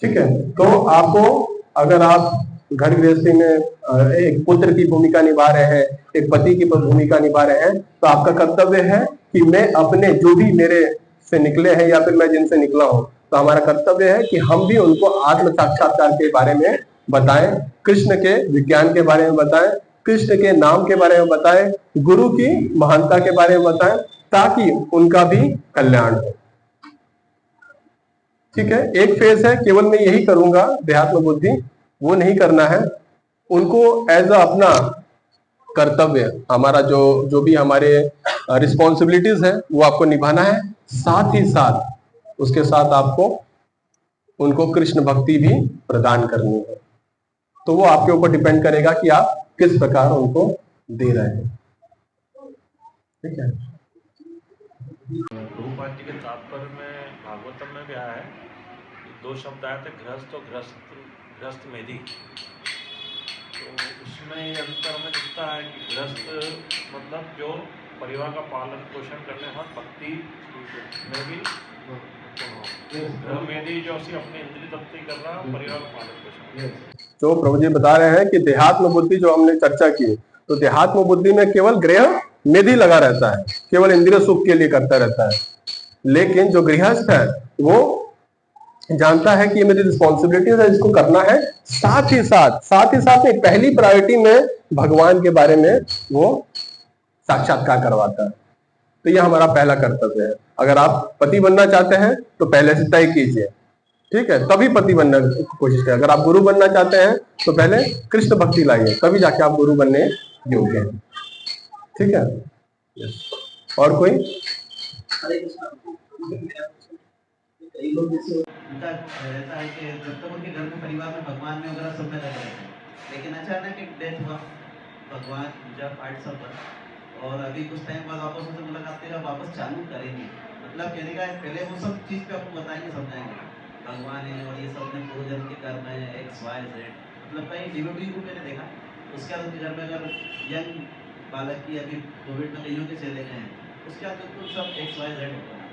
ठीक है, तो आपको अगर आप घर गृहस्थी में एक पुत्र की भूमिका निभा रहे हैं, एक पति की भूमिका निभा रहे हैं, तो आपका कर्तव्य है कि मैं अपने जो भी मेरे से निकले हैं या फिर मैं जिनसे निकला हूं, तो हमारा कर्तव्य है कि हम भी उनको आत्म साक्षात्कार के बारे में बताएं, कृष्ण के विज्ञान के बारे में बताएं, कृष्ण के नाम के बारे में बताएं, गुरु की महानता के बारे में बताएं, ताकि उनका भी कल्याण हो। ठीक है, एक फेज है केवल मैं यही करूंगा देहात्म बुद्धि, वो नहीं करना है। उनको एज अ अपना कर्तव्य, हमारा जो भी हमारे रिस्पॉन्सिबिलिटीज है वो आपको निभाना है, साथ ही साथ उसके साथ आपको उनको कृष्ण भक्ति भी प्रदान करनी है। तो वो आपके ऊपर डिपेंड करेगा कि आप किस प्रकार उनको दे रहे हैं। ठीक है, प्रभुपाद जी के तात्पर्य में भागवतम में भी आया है, दो शब्द आए थे, गृहस्थ और गृहस्थ मेधी। तो उसमें ये अंतर हमें दिखता है कि गृहस्थ मतलब जो परिवार का पालन पोषण करने और भक्ति में भी, मेधी जो अपनी इंद्रिय तृप्ति कर रहा है, परिवार का पालन पोषण। तो प्रभु जी बता रहे हैं कि देहात्म बुद्धि जो हमने चर्चा की, तो देहात्म बुद्धि में केवल गृह मेधी लगा रहता है, केवल इंद्रिय सुख के लिए करता रहता है। लेकिन जो गृहस्थ है वो जानता है कि ये मेरी रिस्पॉन्सिबिलिटीज है, इसको करना है, साथ ही साथ में पहली प्रायोरिटी में भगवान के बारे में वो साक्षात्कार करवाता है। तो ये हमारा पहला कर्तव्य है। अगर आप पति बनना चाहते हैं तो पहले से तय कीजिए, ठीक है, तभी पति बनने की कोशिश करें। अगर आप गुरु बनना चाहते हैं तो पहले कृष्ण भक्ति लाइए, तभी जाके आप गुरु बनने योग्य हैं। ठीक है, और कोई? कई लोग जैसे उनका रहता है कि जब तक उनके घर में परिवार में भगवान में वगैरह सब में लगे रहते हैं, लेकिन अचानक एक डेथ हुआ, भगवान पूजा पाठ सब बंद, और अभी कुछ टाइम बाद वापस उनसे मुलाकात करें, वापस चालू करेंगे। मतलब कहने का पहले वो सब चीज़ पे आपको बताएंगे, समझाएंगे भगवान है और ये सब अपने पूर्वजन्म के कर्म है, XYZ। मतलब कहीं डिवोटी को मैंने देखा, उसके बाद उनके घर में अगर यंग बालक की अभी कोविड में कईयों के चले गए हैं, उसके बाद बिल्कुल सब XYZ होता है,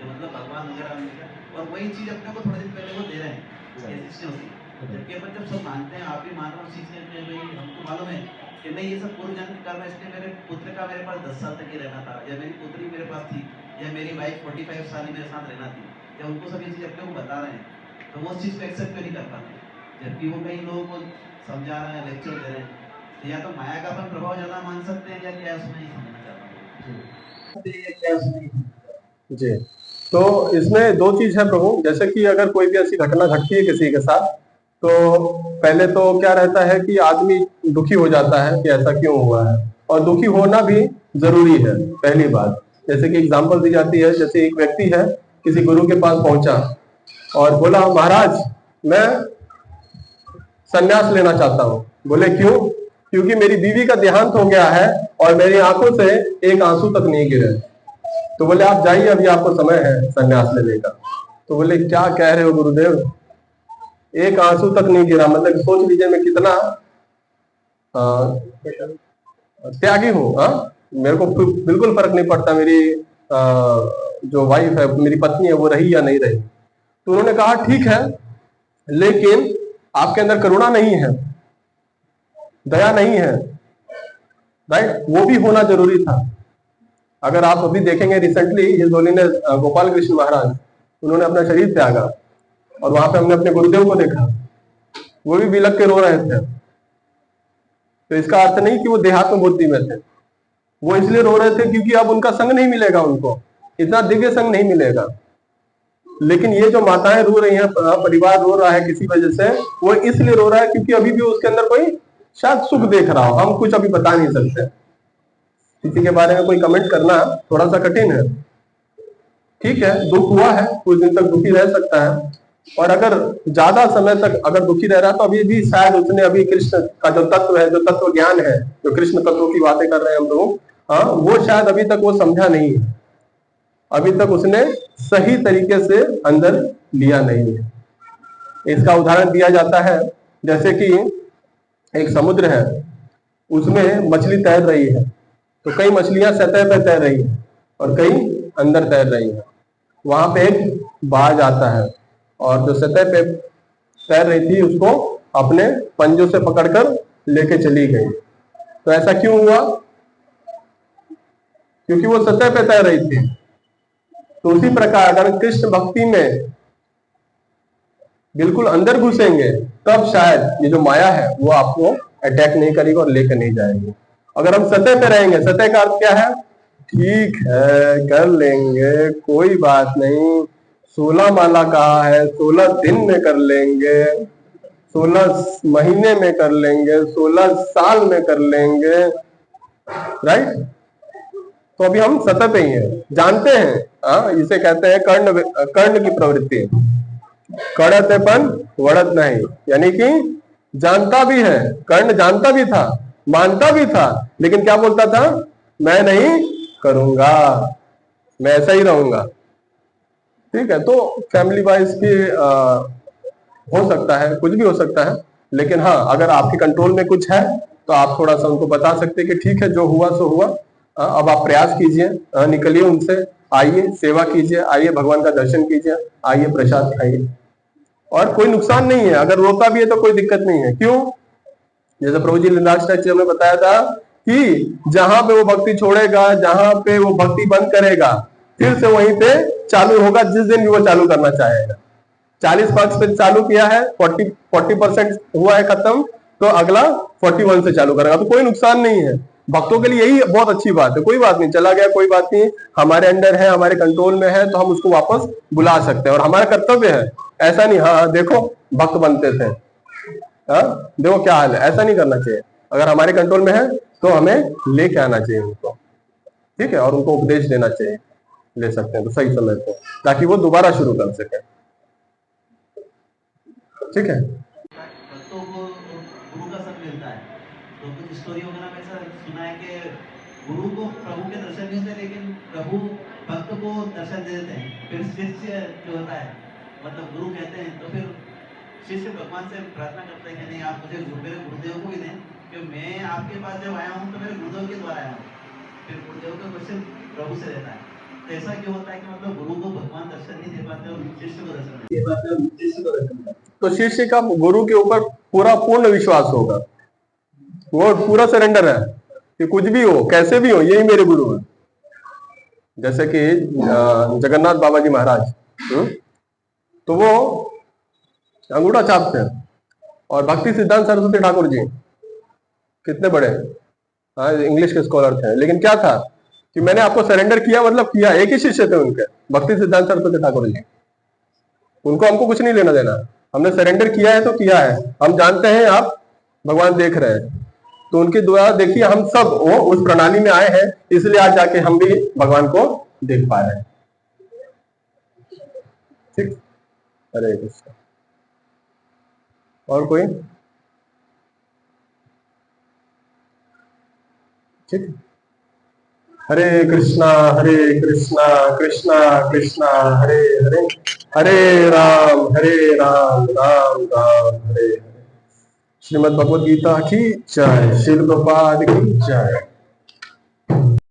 मतलब भगवान वगैरह, और वही चीज़ अपने को थोड़े दिन पहले वो दे रहे हैं, ऐसी चीज़ें होती है। जबकि अपन जब सब मानते हैं, आप भी मान रहे हो चीज़ के, भाई हमको मालूम है कि नहीं ये सब पूर्व जन्म कर्म है, इसलिए मेरे पुत्र का मेरे पास 10 साल तक ही रहना था, या मेरी पुत्री मेरे पास थी, या मेरी वाइफ 45 साल ही मेरे साथ रहना थी, या उनको सब ये चीज़ अपने को बता रहे हैं, तो वो उस चीज़ को एक्सेप्ट क्यों नहीं कर पाते? जबकि वो कई लोगों को समझा रहे हैं, लेक्चर दे रहे हैं। तो या तो माया का अपन प्रभाव ज़्यादा मान सकते हैं, या क्या उसमें ही समझना चाहता हूँ जी। तो इसमें दो चीज है प्रभु, जैसे कि अगर कोई भी ऐसी घटना घटती है किसी के साथ, तो पहले तो क्या रहता है कि आदमी दुखी हो जाता है कि ऐसा क्यों हुआ है, और दुखी होना भी जरूरी है, पहली बात। जैसे कि एग्जांपल दी जाती है, जैसे एक व्यक्ति है किसी गुरु के पास पहुंचा और बोला, महाराज मैं संन्यास लेना चाहता हूँ। बोले क्यों? क्योंकि मेरी बीवी का देहांत हो गया है और मेरी आंखों से एक आंसू तक नहीं गिरे। तो बोले आप जाइए, अभी आपको समय है संन्यास लेने का। तो बोले क्या कह रहे हो गुरुदेव, एक आंसू तक नहीं गिरा, मतलब सोच लीजिए मैं कितना त्यागी हूँ। मेरे को बिल्कुल फर्क नहीं पड़ता मेरी जो वाइफ है, मेरी पत्नी है, वो रही या नहीं रही। तो उन्होंने कहा ठीक है, लेकिन आपके अंदर करुणा नहीं है, दया नहीं है, राइट? वो भी होना जरूरी था। अगर आप अभी देखेंगे रिसेंटली इस होली ने गोपाल कृष्ण महाराज, उन्होंने अपना शरीर त्यागा और वहां पे हमने अपने गुरुदेव को देखा, वो भी बिलख के रो रहे थे। तो इसका अर्थ नहीं कि वो देहात्म बुद्धि में थे, वो इसलिए रो रहे थे क्योंकि अब उनका संग नहीं मिलेगा, उनको इतना दिव्य संग नहीं मिलेगा। लेकिन ये जो माताएं रो रही हैं, परिवार रो रहा है किसी वजह से, वो इसलिए रो रहा है क्योंकि अभी भी उसके अंदर कोई शायद सुख देख रहा हो। हम कुछ अभी बता नहीं सकते, किसी के बारे में कोई कमेंट करना थोड़ा सा कठिन है। ठीक है, दुख हुआ है, कुछ दिन तक दुखी रह सकता है, और अगर ज्यादा समय तक अगर दुखी रह रहा तो अभी भी शायद उसने अभी कृष्ण का जो तत्व है, जो तत्व ज्ञान है, जो कृष्ण तत्व की बातें कर रहे हैं हम लोग, हाँ, वो शायद अभी तक वो समझा नहीं है, अभी तक उसने सही तरीके से अंदर लिया नहीं है। इसका उदाहरण दिया जाता है, जैसे कि एक समुद्र है, उसमें मछली तैर रही है, तो कई मछलियां सतह पर तैर रही है और कई अंदर तैर रही है। वहां पे एक बाज आता है और जो सतह पे तैर रही थी उसको अपने पंजों से पकड़कर लेके चली गई। तो ऐसा क्यों हुआ? क्योंकि वो सतह पे तैर रही थी। तो उसी प्रकार अगर कृष्ण भक्ति में बिल्कुल अंदर घुसेंगे तब शायद ये जो माया है वो आपको अटैक नहीं करेगी और लेकर नहीं जाएगी। अगर हम सतह पे रहेंगे, सतह का अर्थ क्या है? ठीक है, कर लेंगे, कोई बात नहीं, 16 माला कहा है, 16 दिन में कर लेंगे, 16 महीने में कर लेंगे, 16 साल में कर लेंगे, राइट? तो अभी हम सतह पे ही हैं, जानते हैं, हाँ, इसे कहते हैं कर्ण की प्रवृत्ति, कड़तपन वड़त नहीं, यानी कि जानता भी है, कर्ण जानता भी था, मानता भी था, लेकिन क्या बोलता था? मैं नहीं करूंगा, मैं ऐसा ही रहूंगा। ठीक है, तो फैमिली वाइज की हो सकता है, कुछ भी हो सकता है, लेकिन हाँ, अगर आपके कंट्रोल में कुछ है तो आप थोड़ा सा उनको बता सकते हैं कि ठीक है, जो हुआ सो हुआ, अब आप प्रयास कीजिए, निकलिए उनसे, आइए सेवा कीजिए, आइए भगवान का दर्शन कीजिए, आइए प्रसाद खाइए, और कोई नुकसान नहीं है। अगर रोका भी है तो कोई दिक्कत नहीं है। क्यों? जैसे प्रभु जी लीलाष्टाचार्य ने बताया था कि जहां पे वो भक्ति छोड़ेगा, जहां पे वो भक्ति बंद करेगा, फिर से वहीं पे चालू होगा जिस दिन भी वो चालू करना चाहेगा। 40% पे चालू किया है, 40% हुआ है खत्म, तो अगला 41 से चालू करेगा, तो कोई नुकसान नहीं है। भक्तों के लिए यही बहुत अच्छी बात है। कोई बात नहीं, चला गया कोई बात नहीं, हमारे अंडर है, हमारे कंट्रोल में है, तो हम उसको वापस बुला सकते हैं और हमारा कर्तव्य है। ऐसा नहीं, हाँ देखो भक्त बनते थे, हाँ देखो क्या हाल है, ऐसा नहीं करना चाहिए। अगर हमारे कंट्रोल में है तो हमें लेके आना चाहिए उनको, ठीक है, और उनको उपदेश देना चाहिए, ले सकते हैं तो सही समय पे, ताकि वो दोबारा शुरू कर सके। ठीक है, भक्तों को गुरु का संग मिलता है, तो कुछ स्टोरी वगैरह में ऐसा सुना है कि गुरु को प्रभु के दर्शन नहीं होते, लेकिन प्रभु भक्त को दर्शन दे देते हैं। फिर शिष्य जो होता है, मतलब गुरु कहते हैं, तो फिर शिष्य भगवान से प्रार्थना करते हैं कि नहीं, आप मुझे मेरे गुरुदेव को भी दें, कि मैं आपके पास जब आया हूँ तो मेरे गुरुदेव के द्वारा आया हूँ। फिर गुरुदेव का क्वेश्चन प्रभु से रहता है, तो ऐसा क्यों होता है कि मतलब गुरु को भगवान दर्शन नहीं दे पाते और शिष्य को दर्शन दे पाते? तो शिष्य का गुरु के ऊपर पूरा पूर्ण विश्वास होगा, वो पूरा सरेंडर है कि कुछ भी हो, कैसे भी हो, यही मेरे गुरु है। जैसे कि जगन्नाथ बाबा जी महाराज, तो वो अंगूठा छापते हैं, और भक्ति सिद्धांत सरस्वती ठाकुर जी कितने बड़े, हाँ, इंग्लिश के स्कॉलर थे, लेकिन क्या था कि मैंने आपको सरेंडर किया, मतलब किया, एक ही शिष्य थे उनके, भक्ति सिद्धांत सरस्वती ठाकुर जी। उनको हमको कुछ नहीं लेना देना, हमने सरेंडर किया है तो किया है, हम जानते हैं आप भगवान देख रहे हैं, तो उनके द्वारा देखिए हम सब वो उस प्रणाली में आए हैं, इसलिए आज जाके हम भी भगवान को देख पा रहे हैं। ठीक, हरे कृष्ण। और कोई? ठीक, हरे कृष्णा कृष्णा कृष्णा हरे हरे, हरे राम राम राम हरे हरे। श्रीमद् भगवद गीता की जय, श्रील प्रभुपाद की जय।